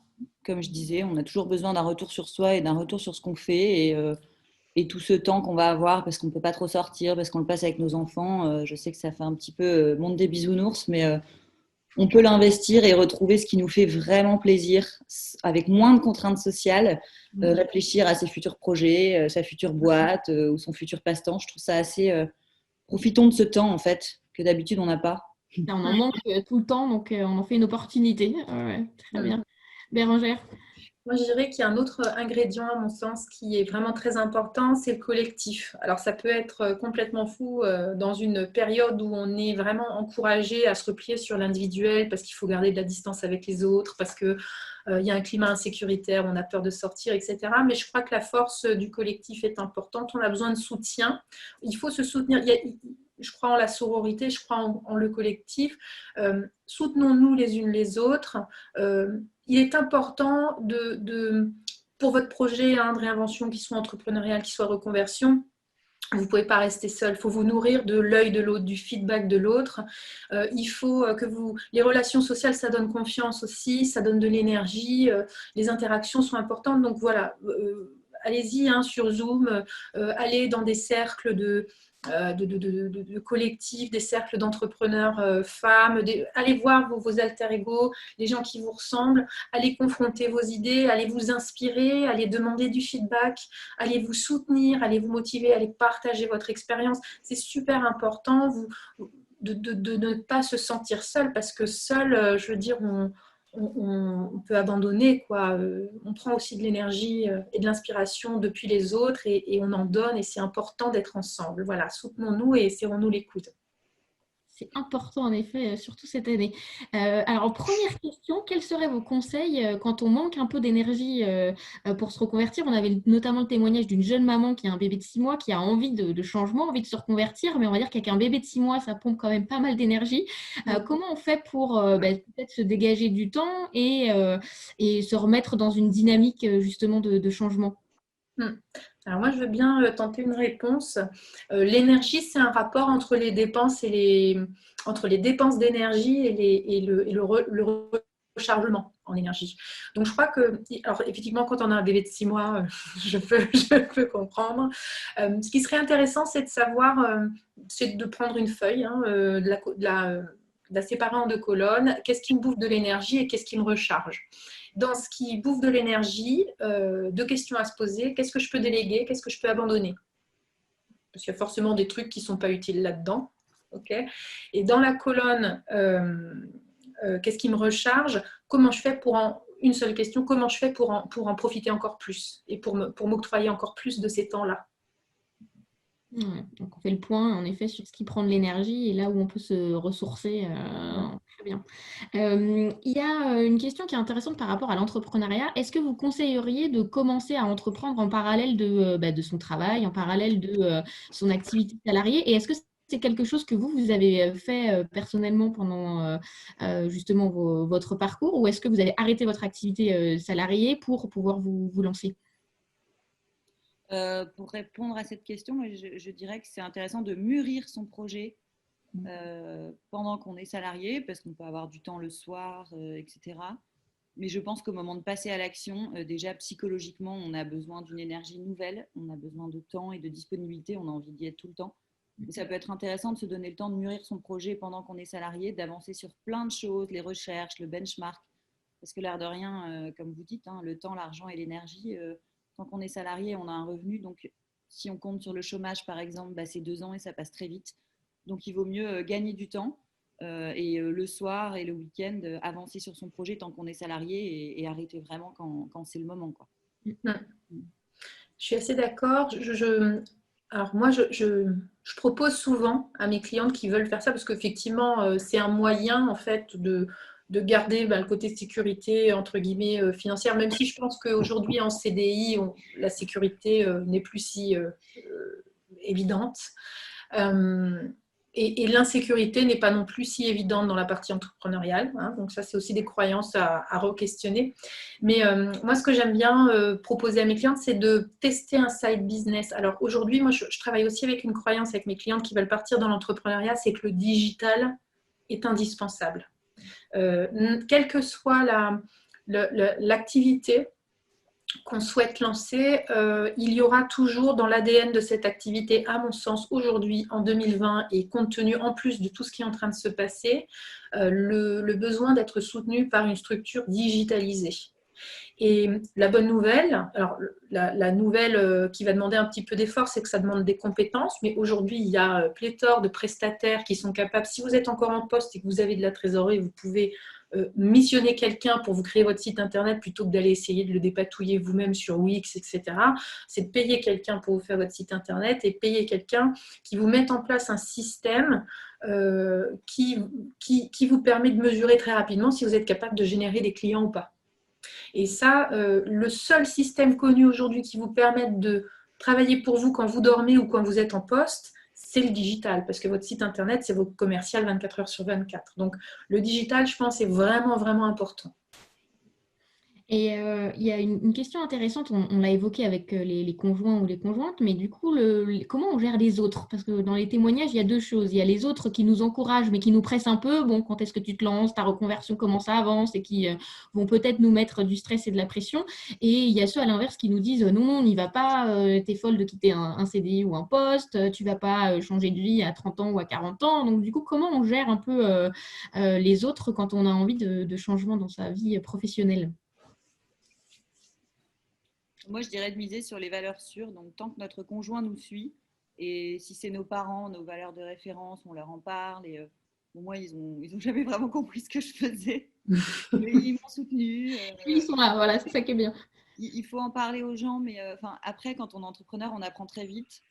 Comme je disais, on a toujours besoin d'un retour sur soi et d'un retour sur ce qu'on fait, et tout ce temps qu'on va avoir, parce qu'on ne peut pas trop sortir, parce qu'on le passe avec nos enfants, je sais que ça fait un petit peu monde des bisounours, mais on peut l'investir et retrouver ce qui nous fait vraiment plaisir avec moins de contraintes sociales, réfléchir à ses futurs projets, sa future boîte ou son futur passe-temps. Je trouve ça assez... profitons de ce temps, en fait, que d'habitude, on n'a pas. Là, on en manque tout le temps, donc on en fait une opportunité. Ouais, très bien. Bérangère? Moi, je dirais qu'il y a un autre ingrédient, à mon sens, qui est vraiment très important, c'est le collectif. Alors, ça peut être complètement fou dans une période où on est vraiment encouragé à se replier sur l'individuel parce qu'il faut garder de la distance avec les autres, parce qu'il y a un climat insécuritaire, on a peur de sortir, etc. Mais je crois que la force du collectif est importante. On a besoin de soutien. Il faut se soutenir. Je crois en la sororité, je crois en le collectif. Soutenons-nous les unes les autres. Il est important pour votre projet de réinvention, qu'il soit entrepreneurial, qu'il soit reconversion, vous ne pouvez pas rester seul. Il faut vous nourrir de l'œil de l'autre, du feedback de l'autre. Il faut que les relations sociales, ça donne confiance aussi, ça donne de l'énergie. Les interactions sont importantes. Donc voilà, allez-y sur Zoom, allez dans des cercles de collectifs, des cercles d'entrepreneurs femmes, allez voir vos alter ego, les gens qui vous ressemblent, allez confronter vos idées, allez vous inspirer, allez demander du feedback, allez vous soutenir, allez vous motiver, allez partager votre expérience. C'est super important de ne pas se sentir seul, parce que seul, je veux dire, on peut abandonner, quoi. On prend aussi de l'énergie et de l'inspiration depuis les autres et on en donne, et c'est important d'être ensemble. Voilà, soutenons-nous et serrons-nous les coudes. C'est important en effet, surtout cette année. Alors, première question, quels seraient vos conseils quand on manque un peu d'énergie pour se reconvertir? On avait notamment le témoignage d'une jeune maman qui a un bébé de 6 mois, qui a envie de changement, envie de se reconvertir, mais on va dire qu'avec un bébé de 6 mois, ça pompe quand même pas mal d'énergie. Comment on fait pour peut-être se dégager du temps et se remettre dans une dynamique justement de changement? Alors moi, je veux bien tenter une réponse. L'énergie, c'est un rapport entre les dépenses entre les dépenses d'énergie et le rechargement en énergie. Donc je crois que, alors effectivement, quand on a un bébé de 6 mois, je peux comprendre. Ce qui serait intéressant, c'est de savoir, c'est de prendre une feuille, de la séparer en 2 colonnes. Qu'est-ce qui me bouffe de l'énergie et qu'est-ce qui me recharge? Dans ce qui bouffe de l'énergie, 2 questions à se poser. Qu'est-ce que je peux déléguer? Qu'est-ce que je peux abandonner? Parce qu'il y a forcément des trucs qui ne sont pas utiles là-dedans. Okay. Et dans la colonne, qu'est-ce qui me recharge? Comment je fais pour une seule question, comment je fais pour en profiter encore plus et pour m'octroyer encore plus de ces temps-là. Ouais, donc on fait le point en effet sur ce qui prend de l'énergie et là où on peut se ressourcer. Très bien. Il y a une question qui est intéressante par rapport à l'entrepreneuriat. Est-ce que vous conseilleriez de commencer à entreprendre en parallèle de son travail, en parallèle de son activité salariée? Et est-ce que c'est quelque chose que vous avez fait personnellement pendant justement votre parcours, ou est-ce que vous avez arrêté votre activité salariée pour pouvoir vous lancer? Pour répondre à cette question, moi, je dirais que c'est intéressant de mûrir son projet pendant qu'on est salarié, parce qu'on peut avoir du temps le soir, etc. Mais je pense qu'au moment de passer à l'action, déjà psychologiquement, on a besoin d'une énergie nouvelle, on a besoin de temps et de disponibilité, on a envie d'y être tout le temps. Mais ça peut être intéressant de se donner le temps de mûrir son projet pendant qu'on est salarié, d'avancer sur plein de choses, les recherches, le benchmark. Parce que l'air de rien, comme vous dites, hein, le temps, l'argent et l'énergie, tant qu'on est salarié, on a un revenu. Donc, si on compte sur le chômage, par exemple, bah, c'est 2 ans et ça passe très vite. Donc, il vaut mieux gagner du temps et le soir et le week-end, avancer sur son projet tant qu'on est salarié et arrêter vraiment quand c'est le moment, quoi. Je suis assez d'accord. Alors moi, je propose souvent à mes clientes qui veulent faire ça parce qu'effectivement, c'est un moyen en fait de garder le côté sécurité entre guillemets financière, même si je pense qu'aujourd'hui en CDI, la sécurité n'est plus si évidente. Et l'insécurité n'est pas non plus si évidente dans la partie entrepreneuriale. Hein, donc ça, c'est aussi des croyances à re-questionner. Mais moi, ce que j'aime bien proposer à mes clientes, c'est de tester un side business. Alors aujourd'hui, moi, je travaille aussi avec une croyance avec mes clientes qui veulent partir dans l'entrepreneuriat, c'est que le digital est indispensable. Quelle que soit l'activité qu'on souhaite lancer, il y aura toujours dans l'ADN de cette activité, à mon sens, aujourd'hui, en 2020, et compte tenu en plus de tout ce qui est en train de se passer, le besoin d'être soutenu par une structure digitalisée. Et la bonne nouvelle, alors la nouvelle qui va demander un petit peu d'effort, c'est que ça demande des compétences, mais aujourd'hui, il y a pléthore de prestataires qui sont capables, si vous êtes encore en poste et que vous avez de la trésorerie, vous pouvez missionner quelqu'un pour vous créer votre site internet plutôt que d'aller essayer de le dépatouiller vous-même sur Wix, etc. C'est de payer quelqu'un pour vous faire votre site internet et payer quelqu'un qui vous mette en place un système qui vous permet de mesurer très rapidement si vous êtes capable de générer des clients ou pas. Et ça, le seul système connu aujourd'hui qui vous permette de travailler pour vous quand vous dormez ou quand vous êtes en poste, c'est le digital, parce que votre site internet, c'est votre commercial 24 heures sur 24. Donc, le digital, je pense, est vraiment, vraiment important. Et il y a une question intéressante, on l'a évoqué avec les conjoints ou les conjointes, mais du coup, comment on gère les autres? Parce que dans les témoignages, il y a deux choses. Il y a les autres qui nous encouragent, mais qui nous pressent un peu. Bon, quand est-ce que tu te lances? Ta reconversion, comment ça avance? Et qui vont peut-être nous mettre du stress et de la pression. Et il y a ceux à l'inverse qui nous disent non, non, n'y va pas, t'es folle de quitter un CDI ou un poste, tu vas pas changer de vie à 30 ans ou à 40 ans. Donc, du coup, comment on gère un peu les autres quand on a envie de changement dans sa vie professionnelle? Moi, je dirais de miser sur les valeurs sûres. Donc, tant que notre conjoint nous suit, et si c'est nos parents, nos valeurs de référence, on leur en parle. Et bon, moi, ils ont jamais vraiment compris ce que je faisais, mais ils m'ont soutenue. Ils sont là, voilà, c'est ça qui est bien. Il faut en parler aux gens, mais après, quand on est entrepreneur, on apprend très vite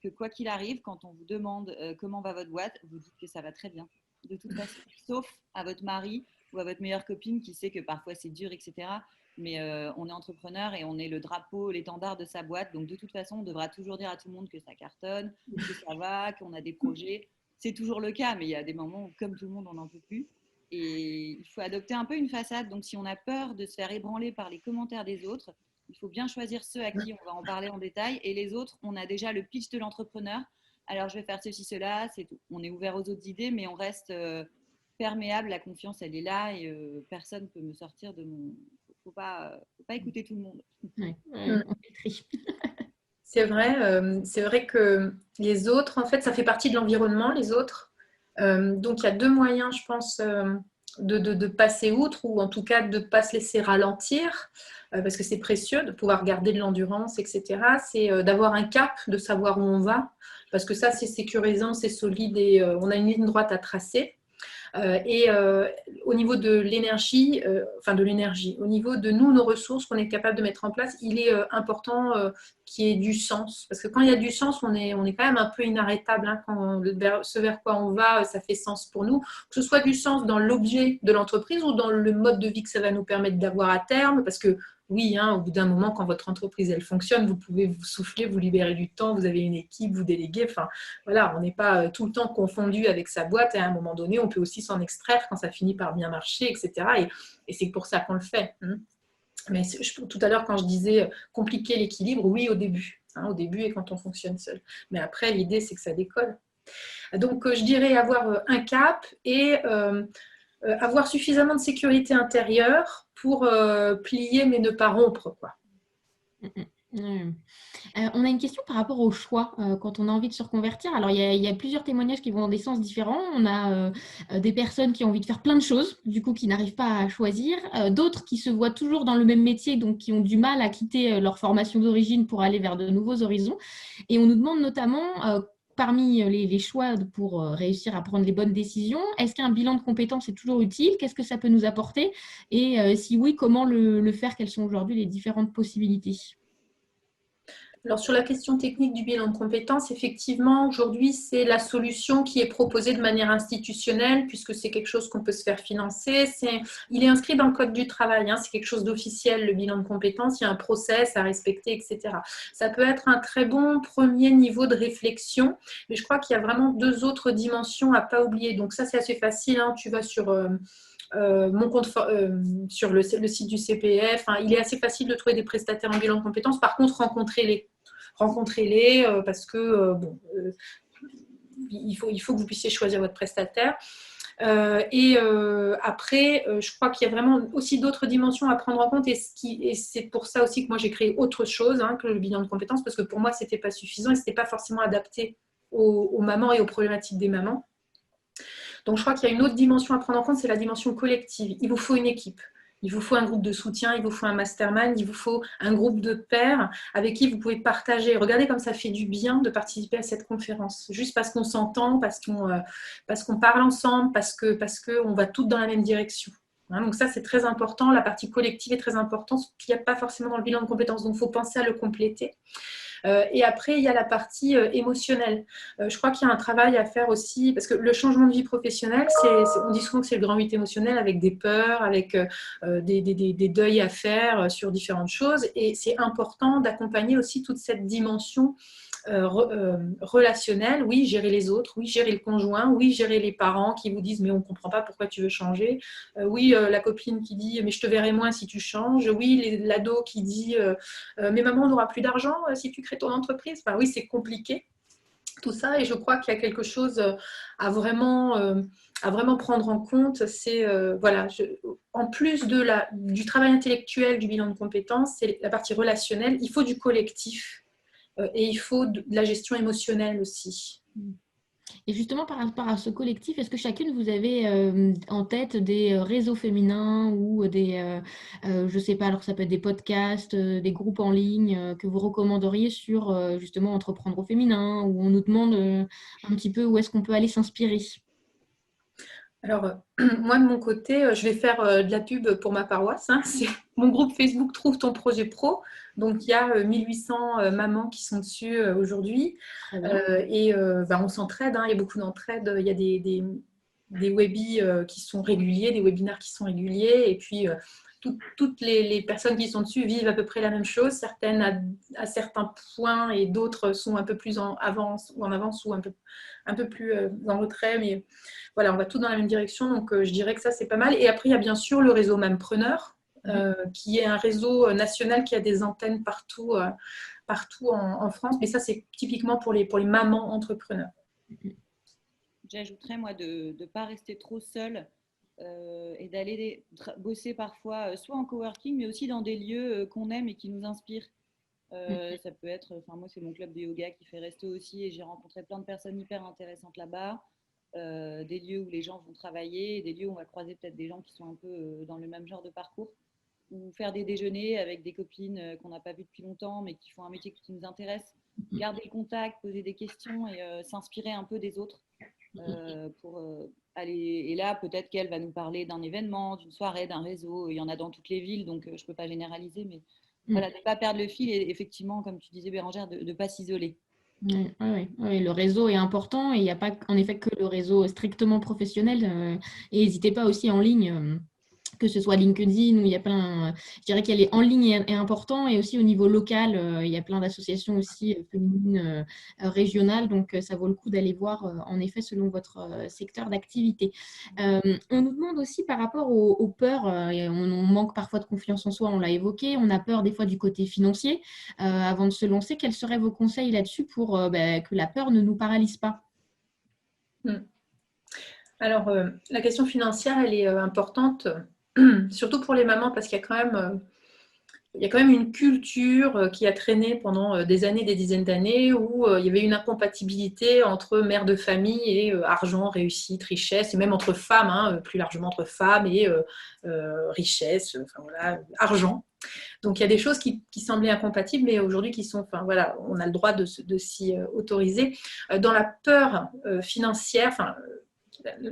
que quoi qu'il arrive, quand on vous demande comment va votre boîte, vous dites que ça va très bien. De toute façon, sauf à votre mari ou à votre meilleure copine qui sait que parfois c'est dur, etc. Mais on est entrepreneur et on est le drapeau, l'étendard de sa boîte. Donc de toute façon, on devra toujours dire à tout le monde que ça cartonne, que ça va, qu'on a des projets. C'est toujours le cas, mais il y a des moments où, comme tout le monde, on n'en peut plus. Et il faut adopter un peu une façade. Donc si on a peur de se faire ébranler par les commentaires des autres, il faut bien choisir ceux à qui on va en parler en détail. Et les autres, on a déjà le pitch de l'entrepreneur. Alors je vais faire ceci, cela, c'est tout. On est ouvert aux autres idées, mais on reste perméable. La confiance, elle est là et personne ne peut me sortir de mon... Faut pas écouter tout le monde. Ouais, on fait le tri. C'est vrai que les autres, en fait, ça fait partie de l'environnement, les autres. Donc, il y a deux moyens, je pense, de passer outre, ou en tout cas de ne pas se laisser ralentir, parce que c'est précieux de pouvoir garder de l'endurance, etc. C'est d'avoir un cap, de savoir où on va, parce que ça, c'est sécurisant, c'est solide et on a une ligne droite à tracer. Et au niveau de l'énergie, au niveau de nous, nos ressources qu'on est capable de mettre en place, il est important qu'il y ait du sens. Parce que quand il y a du sens, on est quand même un peu inarrêtable. Hein, ce vers quoi on va, ça fait sens pour nous. Que ce soit du sens dans l'objet de l'entreprise ou dans le mode de vie que ça va nous permettre d'avoir à terme. Parce que oui, hein, au bout d'un moment, quand votre entreprise elle fonctionne, vous pouvez vous souffler, vous libérer du temps, vous avez une équipe, vous déléguez. Enfin, voilà, on n'est pas tout le temps confondu avec sa boîte. Et à un moment donné, on peut aussi s'en extraire quand ça finit par bien marcher, etc. Et c'est pour ça qu'on le fait. Hein. Mais tout à l'heure, quand je disais compliquer l'équilibre, oui, au début. Hein, au début et quand on fonctionne seul. Mais après, l'idée, c'est que ça décolle. Donc, je dirais avoir un cap et avoir suffisamment de sécurité intérieure pour plier mais ne pas rompre, quoi. On a une question par rapport au choix quand on a envie de se reconvertir. Alors, il y a plusieurs témoignages qui vont dans des sens différents. On a des personnes qui ont envie de faire plein de choses, du coup, qui n'arrivent pas à choisir. D'autres qui se voient toujours dans le même métier, donc qui ont du mal à quitter leur formation d'origine pour aller vers de nouveaux horizons. Et on nous demande notamment parmi les choix pour réussir à prendre les bonnes décisions, est-ce qu'un bilan de compétences est toujours utile? Qu'est-ce que ça peut nous apporter? Et si oui, comment le faire? Quelles sont aujourd'hui les différentes possibilités? Alors, sur la question technique du bilan de compétences, effectivement, aujourd'hui, c'est la solution qui est proposée de manière institutionnelle, puisque c'est quelque chose qu'on peut se faire financer. Il est inscrit dans le Code du travail, hein, c'est quelque chose d'officiel, le bilan de compétences, il y a un process à respecter, etc. Ça peut être un très bon premier niveau de réflexion, mais je crois qu'il y a vraiment deux autres dimensions à ne pas oublier. Donc ça, c'est assez facile, hein, tu vas sur... mon compte sur le site du CPF, hein, il est assez facile de trouver des prestataires en bilan de compétences. Par contre, rencontrez-les parce que bon, il faut que vous puissiez choisir votre prestataire. Après, je crois qu'il y a vraiment aussi d'autres dimensions à prendre en compte et c'est pour ça aussi que moi j'ai créé autre chose hein, que le bilan de compétences parce que pour moi c'était pas suffisant et c'était pas forcément adapté aux mamans et aux problématiques des mamans. Donc je crois qu'il y a une autre dimension à prendre en compte, c'est la dimension collective. Il vous faut une équipe. Il vous faut un groupe de soutien, il vous faut un mastermind, il vous faut un groupe de pairs avec qui vous pouvez partager. Regardez comme ça fait du bien de participer à cette conférence. Juste parce qu'on s'entend, parce qu'on parle ensemble, parce qu'on va toutes dans la même direction. Hein, donc ça, c'est très important. La partie collective est très importante, ce qu'il n'y a pas forcément dans le bilan de compétences. Donc il faut penser à le compléter. Et après, il y a la partie émotionnelle. Je crois qu'il y a un travail à faire aussi, parce que le changement de vie professionnelle, on dit souvent que c'est le grand 8 émotionnel avec des peurs, avec des deuils à faire sur différentes choses. Et c'est important d'accompagner aussi toute cette dimension relationnel, oui, gérer les autres, oui, gérer le conjoint, oui, gérer les parents qui vous disent mais on ne comprend pas pourquoi tu veux changer, oui, la copine qui dit mais je te verrai moins si tu changes, oui, l'ado qui dit mais maman on n'aura plus d'argent si tu crées ton entreprise, enfin oui, c'est compliqué tout ça et je crois qu'il y a quelque chose à vraiment prendre en compte, c'est voilà, en plus du travail intellectuel, du bilan de compétences, c'est la partie relationnelle, il faut du collectif. Et il faut de la gestion émotionnelle aussi. Et justement, par rapport à ce collectif, est-ce que chacune, vous avez en tête des réseaux féminins ou je ne sais pas, alors ça peut être des podcasts, des groupes en ligne que vous recommanderiez sur justement entreprendre au féminin, où on nous demande un petit peu où est-ce qu'on peut aller s'inspirer? Alors, moi, de mon côté, je vais faire de la pub pour ma paroisse. Hein. C'est mon groupe Facebook Trouve ton projet pro. Donc, il y a 1800 mamans qui sont dessus aujourd'hui. On s'entraide. Hein. Il y a beaucoup d'entraide. Il y a des webis qui sont réguliers, des webinaires qui sont réguliers. Et puis, toutes les personnes qui sont dessus vivent à peu près la même chose. Certaines à certains points et d'autres sont un peu plus en avance ou un peu plus en retrait. Mais voilà, on va tout dans la même direction. Donc, je dirais que ça, c'est pas mal. Et après, il y a bien sûr le réseau Mampreneur, qui est un réseau national qui a des antennes partout en France. Mais ça, c'est typiquement pour les mamans entrepreneurs. J'ajouterais, moi, de ne pas rester trop seule et d'aller bosser parfois, soit en coworking, mais aussi dans des lieux qu'on aime et qui nous inspirent. Ça peut être, enfin moi c'est mon club de yoga qui fait resto aussi et j'ai rencontré plein de personnes hyper intéressantes là-bas, des lieux où les gens vont travailler, des lieux où on va croiser peut-être des gens qui sont un peu dans le même genre de parcours, ou faire des déjeuners avec des copines qu'on n'a pas vues depuis longtemps mais qui font un métier qui nous intéresse, garder le contact, poser des questions et s'inspirer un peu des autres. pour aller. Et là, peut-être qu'elle va nous parler d'un événement, d'une soirée, d'un réseau. Il y en a dans toutes les villes, donc je ne peux pas généraliser, mais voilà, de ne pas perdre le fil et effectivement, comme tu disais, Bérangère, de ne pas s'isoler. Oui, ouais, ouais. Le réseau est important et il n'y a pas en effet que le réseau strictement professionnel. Et n'hésitez pas aussi en ligne. Que ce soit LinkedIn, où il y a plein, je dirais qu'il y a les en ligne est important, et aussi au niveau local, il y a plein d'associations aussi féminines régionales, donc ça vaut le coup d'aller voir en effet selon votre secteur d'activité. On nous demande aussi par rapport aux peurs, et on manque parfois de confiance en soi, on l'a évoqué, on a peur des fois du côté financier. Avant de se lancer, quels seraient vos conseils là-dessus pour que la peur ne nous paralyse pas? Alors, la question financière, elle est importante, surtout pour les mamans, parce qu'il y a quand même une culture qui a traîné pendant des années, des dizaines d'années, où il y avait une incompatibilité entre mère de famille et argent, réussite, richesse, et même entre femmes, hein, plus largement entre femmes et richesse, enfin voilà, argent. Donc il y a des choses qui semblaient incompatibles, mais aujourd'hui qui sont, enfin voilà, on a le droit de s'y autoriser. Dans la peur financière, enfin,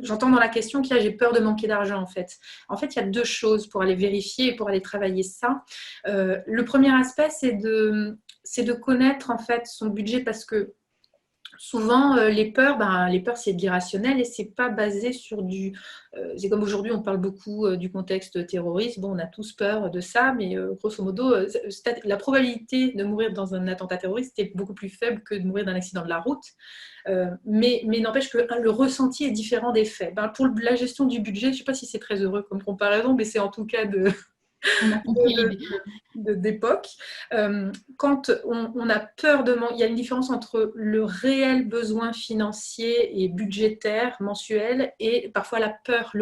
j'entends dans la question qu'il y a j'ai peur de manquer d'argent en fait. En fait, il y a deux choses pour aller vérifier et pour aller travailler ça. Le premier aspect, c'est de connaître en fait son budget, parce que souvent, les peurs, c'est de l'irrationnel et c'est pas basé sur du. C'est comme aujourd'hui, on parle beaucoup du contexte terroriste. Bon, on a tous peur de ça, mais grosso modo, la probabilité de mourir dans un attentat terroriste est beaucoup plus faible que de mourir d'un accident de la route. Mais n'empêche que le ressenti est différent des faits. Ben, pour la gestion du budget, je ne sais pas si c'est très heureux comme comparaison, mais c'est en tout cas On a compris l'idée. d'époque. Quand on a peur de manquer, il y a une différence entre le réel besoin financier et budgétaire mensuel et parfois la peur.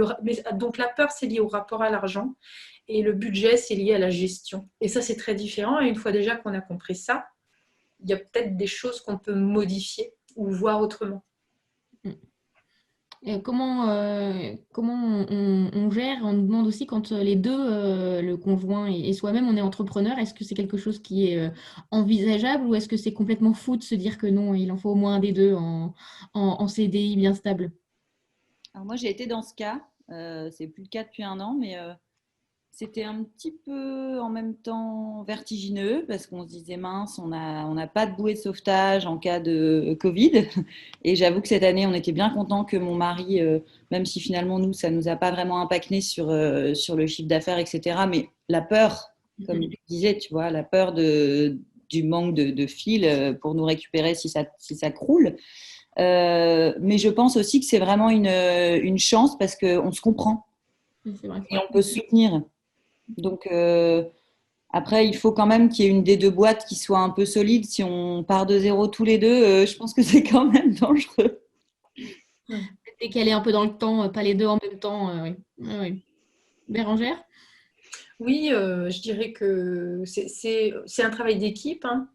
Donc la peur, c'est lié au rapport à l'argent et le budget, c'est lié à la gestion. Et ça, c'est très différent. Et une fois déjà qu'on a compris ça, il y a peut-être des choses qu'on peut modifier ou voir autrement. Et comment on gère? On nous demande aussi quand les deux, le conjoint et soi-même, on est entrepreneur, est-ce que c'est quelque chose qui est envisageable, ou est-ce que c'est complètement fou de se dire que non, il en faut au moins un des deux en CDI bien stable? Alors moi, j'ai été dans ce cas. C'est plus le cas depuis un an, mais c'était un petit peu en même temps vertigineux parce qu'on se disait mince, on n'a pas de bouée de sauvetage en cas de Covid. Et j'avoue que cette année, on était bien content que mon mari, même si finalement nous, ça nous a pas vraiment impacté sur le chiffre d'affaires, etc. Mais la peur, comme tu disais, tu vois, la peur du manque de fil pour nous récupérer si ça croule. Mais je pense aussi que c'est vraiment une chance parce qu'on se comprend C'est vrai. et on peut se soutenir. Donc, après, il faut quand même qu'il y ait une des deux boîtes qui soit un peu solide. Si on part de zéro tous les deux, je pense que c'est quand même dangereux. Décaler un peu dans le temps, pas les deux en même temps. Oui. Ouais, ouais. Bérangère? Oui, je dirais que c'est un travail d'équipe, hein.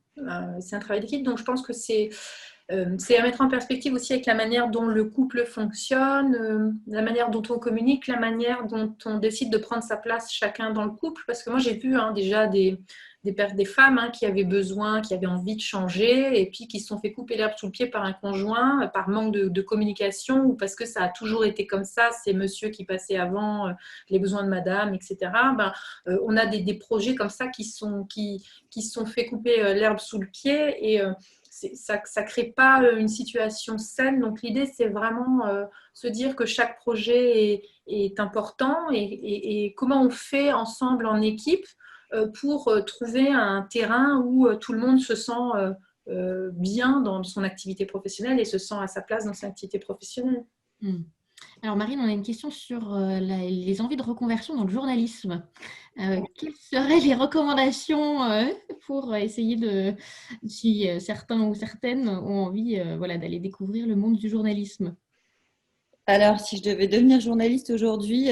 C'est un travail d'équipe, donc je pense que c'est à mettre en perspective aussi avec la manière dont le couple fonctionne, la manière dont on communique, la manière dont on décide de prendre sa place chacun dans le couple. Parce que moi, j'ai vu déjà des femmes qui avaient besoin, qui avaient envie de changer, et puis qui se sont fait couper l'herbe sous le pied par un conjoint, par manque de communication, ou parce que ça a toujours été comme ça, c'est monsieur qui passait avant les besoins de madame, etc. On a des projets comme ça qui se sont fait couper l'herbe sous le pied, et ça ne crée pas une situation saine. Donc l'idée, c'est vraiment se dire que chaque projet est important, et comment on fait ensemble en équipe pour trouver un terrain où tout le monde se sent bien dans son activité professionnelle et se sent à sa place dans son activité professionnelle. Alors Marine, on a une question sur les envies de reconversion dans le journalisme. Quelles seraient les recommandations pour essayer si certains ou certaines ont envie voilà, d'aller découvrir le monde du journalisme? Alors, si je devais devenir journaliste aujourd'hui,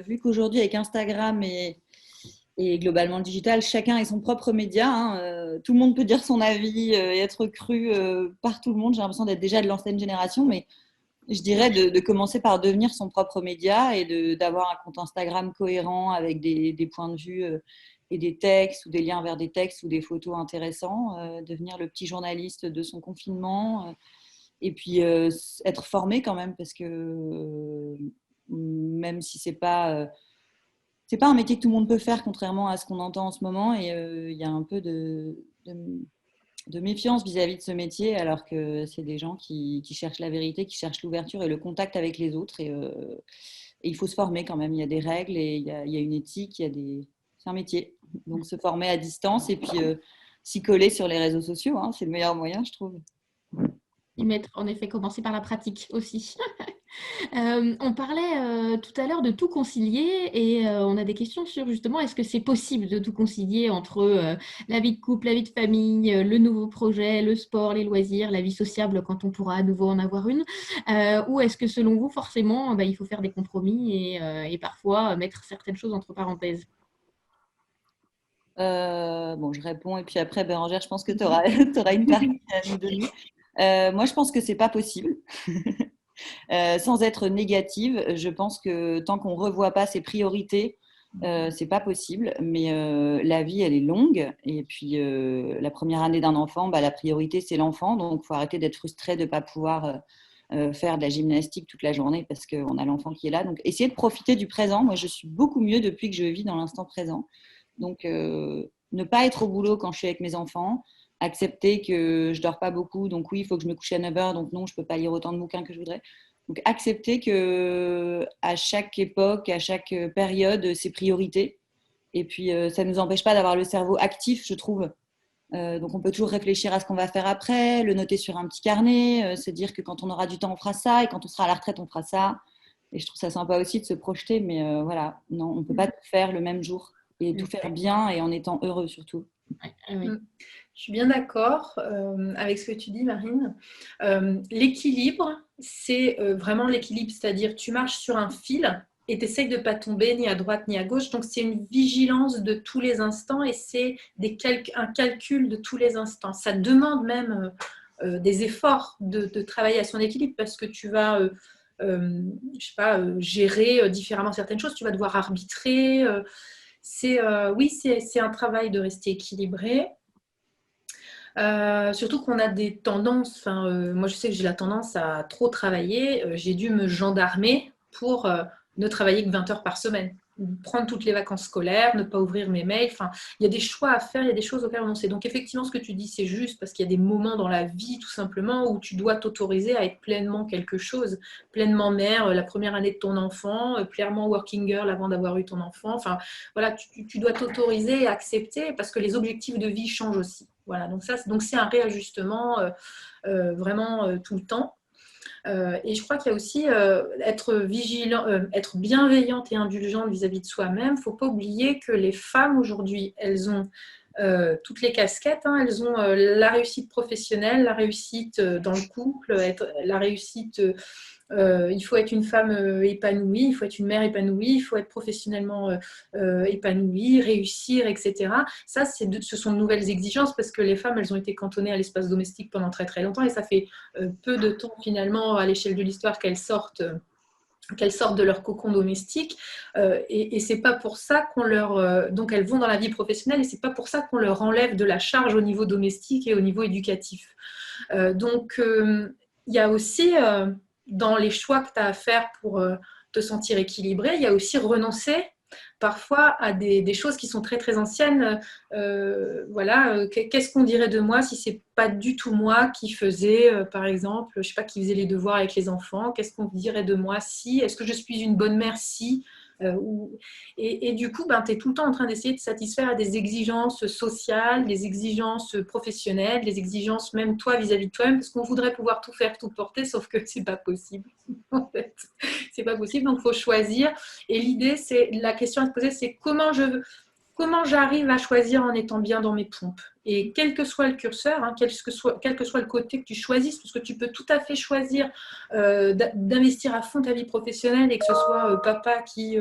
vu qu'aujourd'hui, avec Instagram et globalement le digital, chacun a son propre média, hein, tout le monde peut dire son avis et être cru par tout le monde. J'ai l'impression d'être déjà de l'ancienne génération, mais je dirais de commencer par devenir son propre média et d'avoir un compte Instagram cohérent avec des points de vue et des textes ou des liens vers des textes ou des photos intéressants, devenir le petit journaliste de son confinement Et puis, être formé quand même, parce que même si c'est pas un métier que tout le monde peut faire, contrairement à ce qu'on entend en ce moment. Et il y a un peu de méfiance vis-à-vis de ce métier, alors que c'est des gens qui cherchent la vérité, qui cherchent l'ouverture et le contact avec les autres. Et il faut se former quand même. Il y a des règles et il y a une éthique. C'est un métier. Donc, se former à distance et puis s'y coller sur les réseaux sociaux, hein, c'est le meilleur moyen, je trouve. Y mettre, en effet, commencer par la pratique aussi. On parlait tout à l'heure de tout concilier et on a des questions sur justement est-ce que c'est possible de tout concilier entre la vie de couple, la vie de famille, le nouveau projet, le sport, les loisirs, la vie sociable quand on pourra à nouveau en avoir une, ou est-ce que selon vous forcément il faut faire des compromis et parfois mettre certaines choses entre parenthèses? Bon, je réponds et puis après, Bérangère, je pense que tu auras une partie à nous donner. Moi, je pense que c'est pas possible. Sans être négative, je pense que tant qu'on revoit pas ses priorités, c'est pas possible. Mais la vie, elle est longue. Et puis, la première année d'un enfant, la priorité, c'est l'enfant. Donc, il faut arrêter d'être frustré de ne pas pouvoir faire de la gymnastique toute la journée parce qu'on a l'enfant qui est là. Donc, essayer de profiter du présent. Moi, je suis beaucoup mieux depuis que je vis dans l'instant présent. Donc, ne pas être au boulot quand je suis avec mes enfants, accepter que je dors pas beaucoup, donc oui, il faut que je me couche à 9 heures, donc non, je peux pas lire autant de bouquins que je voudrais. Donc, accepter que à chaque époque, à chaque période, c'est priorité. Et puis, ça ne nous empêche pas d'avoir le cerveau actif, je trouve. Donc, on peut toujours réfléchir à ce qu'on va faire après, le noter sur un petit carnet, se dire que quand on aura du temps, on fera ça, et quand on sera à la retraite, on fera ça. Et je trouve ça sympa aussi de se projeter, mais voilà, non, on ne peut pas tout faire le même jour et tout faire bien et en étant heureux surtout. Oui. Je suis bien d'accord avec ce que tu dis, Marine. L'équilibre, c'est vraiment l'équilibre, c'est-à-dire tu marches sur un fil et tu essayes de ne pas tomber ni à droite ni à gauche. Donc, c'est une vigilance de tous les instants et c'est un calcul de tous les instants. Ça demande même des efforts de travailler à son équilibre parce que tu vas, je sais pas, gérer différemment certaines choses. Tu vas devoir arbitrer. Oui, c'est un travail de rester équilibré. Surtout qu'on a des tendances, moi je sais que j'ai la tendance à trop travailler, j'ai dû me gendarmer pour ne travailler que 20 heures par semaine, prendre toutes les vacances scolaires, ne pas ouvrir mes mails, il y a des choix à faire, il y a des choses auxquelles renoncer. Donc effectivement ce que tu dis c'est juste parce qu'il y a des moments dans la vie tout simplement où tu dois t'autoriser à être pleinement quelque chose, pleinement mère, la première année de ton enfant, pleinement working girl avant d'avoir eu ton enfant, voilà, tu dois t'autoriser et accepter parce que les objectifs de vie changent aussi. Voilà, donc c'est un réajustement vraiment tout le temps. Et je crois qu'il y a aussi être vigilant, être bienveillante et indulgente vis-à-vis de soi-même. Il ne faut pas oublier que les femmes aujourd'hui, elles ont toutes les casquettes. Hein. Elles ont la réussite professionnelle, la réussite dans le couple, la réussite. Il faut être une femme épanouie, il faut être une mère épanouie, il faut être professionnellement épanouie, réussir, etc. Ça, ce sont de nouvelles exigences parce que les femmes, elles ont été cantonnées à l'espace domestique pendant très très longtemps et ça fait peu de temps finalement à l'échelle de l'histoire qu'elles sortent de leur cocon domestique et c'est pas pour ça qu'on leur donc elles vont dans la vie professionnelle et c'est pas pour ça qu'on leur enlève de la charge au niveau domestique et au niveau éducatif. Donc il y a aussi dans les choix que tu as à faire pour te sentir équilibré, il y a aussi renoncer parfois à des choses qui sont très très anciennes. Voilà, qu'est-ce qu'on dirait de moi si c'est pas du tout moi qui faisais, par exemple, je sais pas, qui faisait les devoirs avec les enfants. Qu'est-ce qu'on dirait de moi si? Est-ce que je suis une bonne mère si? Et du coup, tu es tout le temps en train d'essayer de satisfaire à des exigences sociales, des exigences professionnelles, des exigences même toi vis-à-vis de toi-même, parce qu'on voudrait pouvoir tout faire, tout porter, sauf que c'est pas possible. En fait, c'est pas possible, donc il faut choisir. Et l'idée, c'est la question à se poser, c'est comment j'arrive à choisir en étant bien dans mes pompes. Et quel que soit le curseur, hein, quel que soit le côté que tu choisisses, parce que tu peux tout à fait choisir d'investir à fond ta vie professionnelle et que ce soit papa qui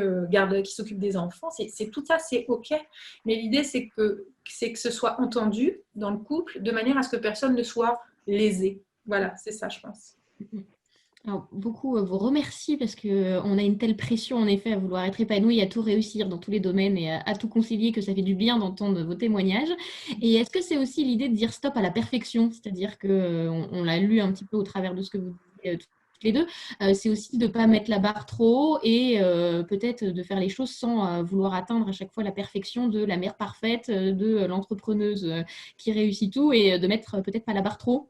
s'occupe des enfants, c'est tout ça, c'est OK. Mais l'idée, c'est que ce soit entendu dans le couple de manière à ce que personne ne soit lésé. Voilà, c'est ça, je pense. Alors, beaucoup vous remercie parce qu'on a une telle pression en effet à vouloir être épanoui, à tout réussir dans tous les domaines et à tout concilier que ça fait du bien d'entendre vos témoignages. Et est-ce que c'est aussi l'idée de dire stop à la perfection? C'est-à-dire on l'a lu un petit peu au travers de ce que vous dites toutes les deux, c'est aussi de ne pas mettre la barre trop haut et peut-être de faire les choses sans vouloir atteindre à chaque fois la perfection de la mère parfaite, de l'entrepreneuse qui réussit tout et de mettre peut-être pas la barre trop haut.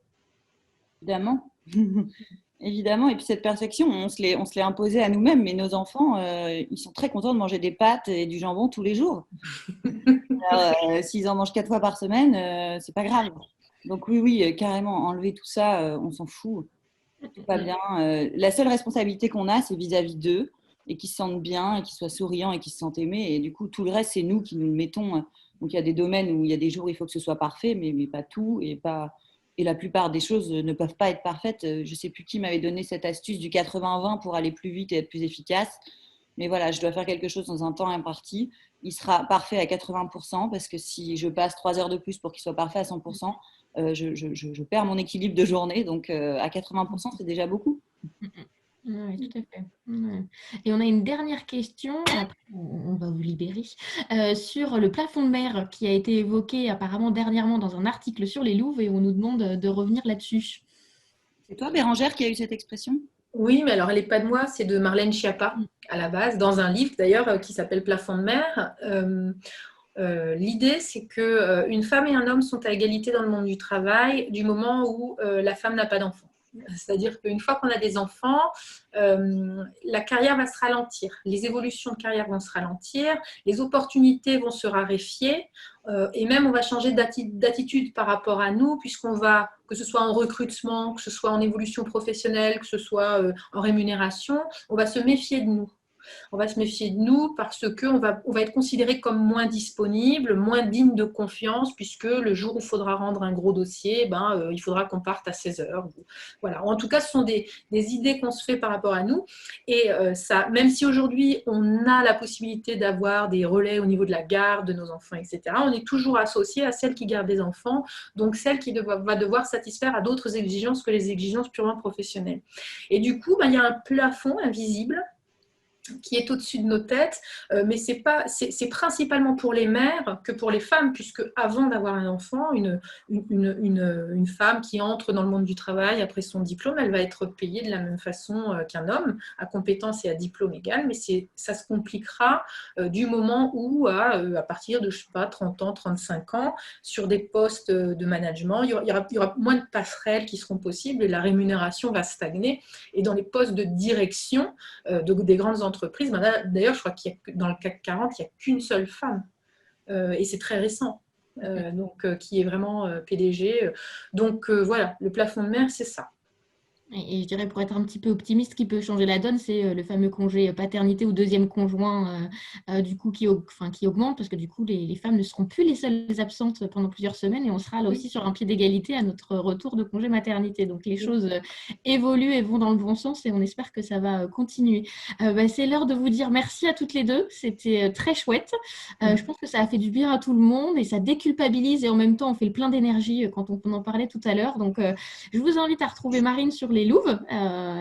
Évidemment. Évidemment, et puis cette perfection, on se l'est imposée à nous-mêmes, mais nos enfants, ils sont très contents de manger des pâtes et du jambon tous les jours. Alors, s'ils en mangent 4 fois par semaine, c'est pas grave. Donc oui, oui, carrément, enlever tout ça, on s'en fout. Tout va bien. La seule responsabilité qu'on a, c'est vis-à-vis d'eux, et qu'ils se sentent bien, et qu'ils soient souriants, et qu'ils se sentent aimés. Et du coup, tout le reste, c'est nous qui nous le mettons. Donc il y a des domaines où il y a des jours où il faut que ce soit parfait, mais pas tout, et la plupart des choses ne peuvent pas être parfaites. Je ne sais plus qui m'avait donné cette astuce du 80-20 pour aller plus vite et être plus efficace. Mais voilà, je dois faire quelque chose dans un temps imparti. Il sera parfait à 80% parce que si je passe 3 heures de plus pour qu'il soit parfait à 100%, je perds mon équilibre de journée. Donc à 80%, c'est déjà beaucoup. Oui, tout à fait. Ouais. Et on a une dernière question, et après on va vous libérer, sur le plafond de verre qui a été évoqué apparemment dernièrement dans un article sur les louves et on nous demande de revenir là-dessus. C'est toi, Bérangère, qui a eu cette expression? Oui, mais alors elle n'est pas de moi, c'est de Marlène Schiappa à la base, dans un livre d'ailleurs qui s'appelle Plafond de mer. L'idée, c'est que une femme et un homme sont à égalité dans le monde du travail du moment où la femme n'a pas d'enfant. C'est-à-dire qu'une fois qu'on a des enfants, la carrière va se ralentir, les évolutions de carrière vont se ralentir, les opportunités vont se raréfier et même on va changer d'attitude par rapport à nous puisqu'on va, que ce soit en recrutement, que ce soit en évolution professionnelle, que ce soit en rémunération, on va se méfier de nous. On va se méfier de nous parce qu'on va être considéré comme moins disponible, moins digne de confiance, puisque le jour où il faudra rendre un gros dossier, il faudra qu'on parte à 16 heures. Voilà. En tout cas, ce sont des idées qu'on se fait par rapport à nous. Et ça, même si aujourd'hui, on a la possibilité d'avoir des relais au niveau de la garde de nos enfants, etc., on est toujours associé à celle qui garde des enfants, donc celle qui va devoir satisfaire à d'autres exigences que les exigences purement professionnelles. Et du coup, il y a un plafond invisible qui est au-dessus de nos têtes, mais c'est principalement pour les mères que pour les femmes, puisque avant d'avoir un enfant, une femme qui entre dans le monde du travail après son diplôme, elle va être payée de la même façon qu'un homme, à compétence et à diplôme égal, mais ça se compliquera du moment où, à partir de, je sais pas, 30 ans, 35 ans, sur des postes de management, il y aura moins de passerelles qui seront possibles et la rémunération va stagner. Et dans les postes de direction des grandes entreprises, d'ailleurs, je crois qu'il y a, dans le CAC 40, il n'y a qu'une seule femme. Et c'est très récent. Qui est vraiment PDG. Donc voilà, le plafond de mer, c'est ça. Et je dirais pour être un petit peu optimiste, ce qui peut changer la donne, c'est le fameux congé paternité ou deuxième conjoint du coup qui augmente parce que du coup les femmes ne seront plus les seules absentes pendant plusieurs semaines et on sera là aussi sur un pied d'égalité à notre retour de congé maternité. Donc les choses évoluent et vont dans le bon sens et on espère que ça va continuer. C'est l'heure de vous dire merci à toutes les deux, c'était très chouette. Je pense que ça a fait du bien à tout le monde et ça déculpabilise et en même temps on fait le plein d'énergie quand on en parlait tout à l'heure. Donc je vous invite à retrouver Marine sur les louves.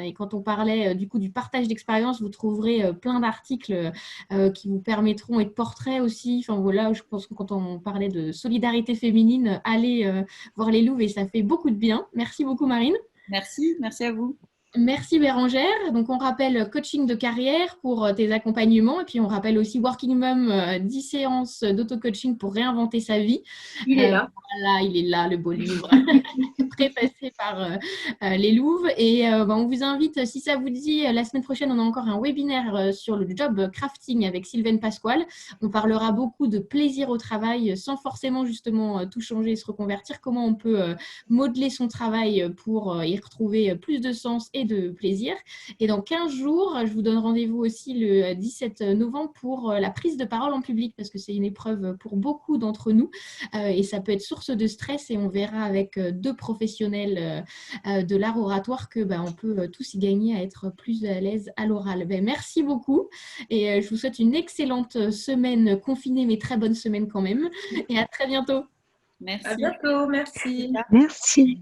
Et quand on parlait du coup du partage d'expérience, vous trouverez plein d'articles qui vous permettront et de portraits aussi. Enfin voilà, je pense que quand on parlait de solidarité féminine, allez voir les louves et ça fait beaucoup de bien. Merci beaucoup Marine. Merci, merci à vous. Merci Bérangère. Donc on rappelle coaching de carrière pour tes accompagnements et puis on rappelle aussi Working Mum, 10 séances d'auto-coaching pour réinventer sa vie. Il est là. Voilà, il est là, le beau livre, préfacé par les louves. Et on vous invite, si ça vous dit, la semaine prochaine, on a encore un webinaire sur le job crafting avec Sylvaine Pasquale. On parlera beaucoup de plaisir au travail sans forcément justement tout changer et se reconvertir. Comment on peut modeler son travail pour y retrouver plus de sens et de plaisir. Et dans 15 jours, je vous donne rendez-vous aussi le 17 novembre pour la prise de parole en public parce que c'est une épreuve pour beaucoup d'entre nous et ça peut être source de stress et on verra avec deux professionnels de l'art oratoire que on peut tous y gagner à être plus à l'aise à l'oral. Merci beaucoup et je vous souhaite une excellente semaine confinée mais très bonne semaine quand même et à très bientôt. Merci. À bientôt, merci. Merci.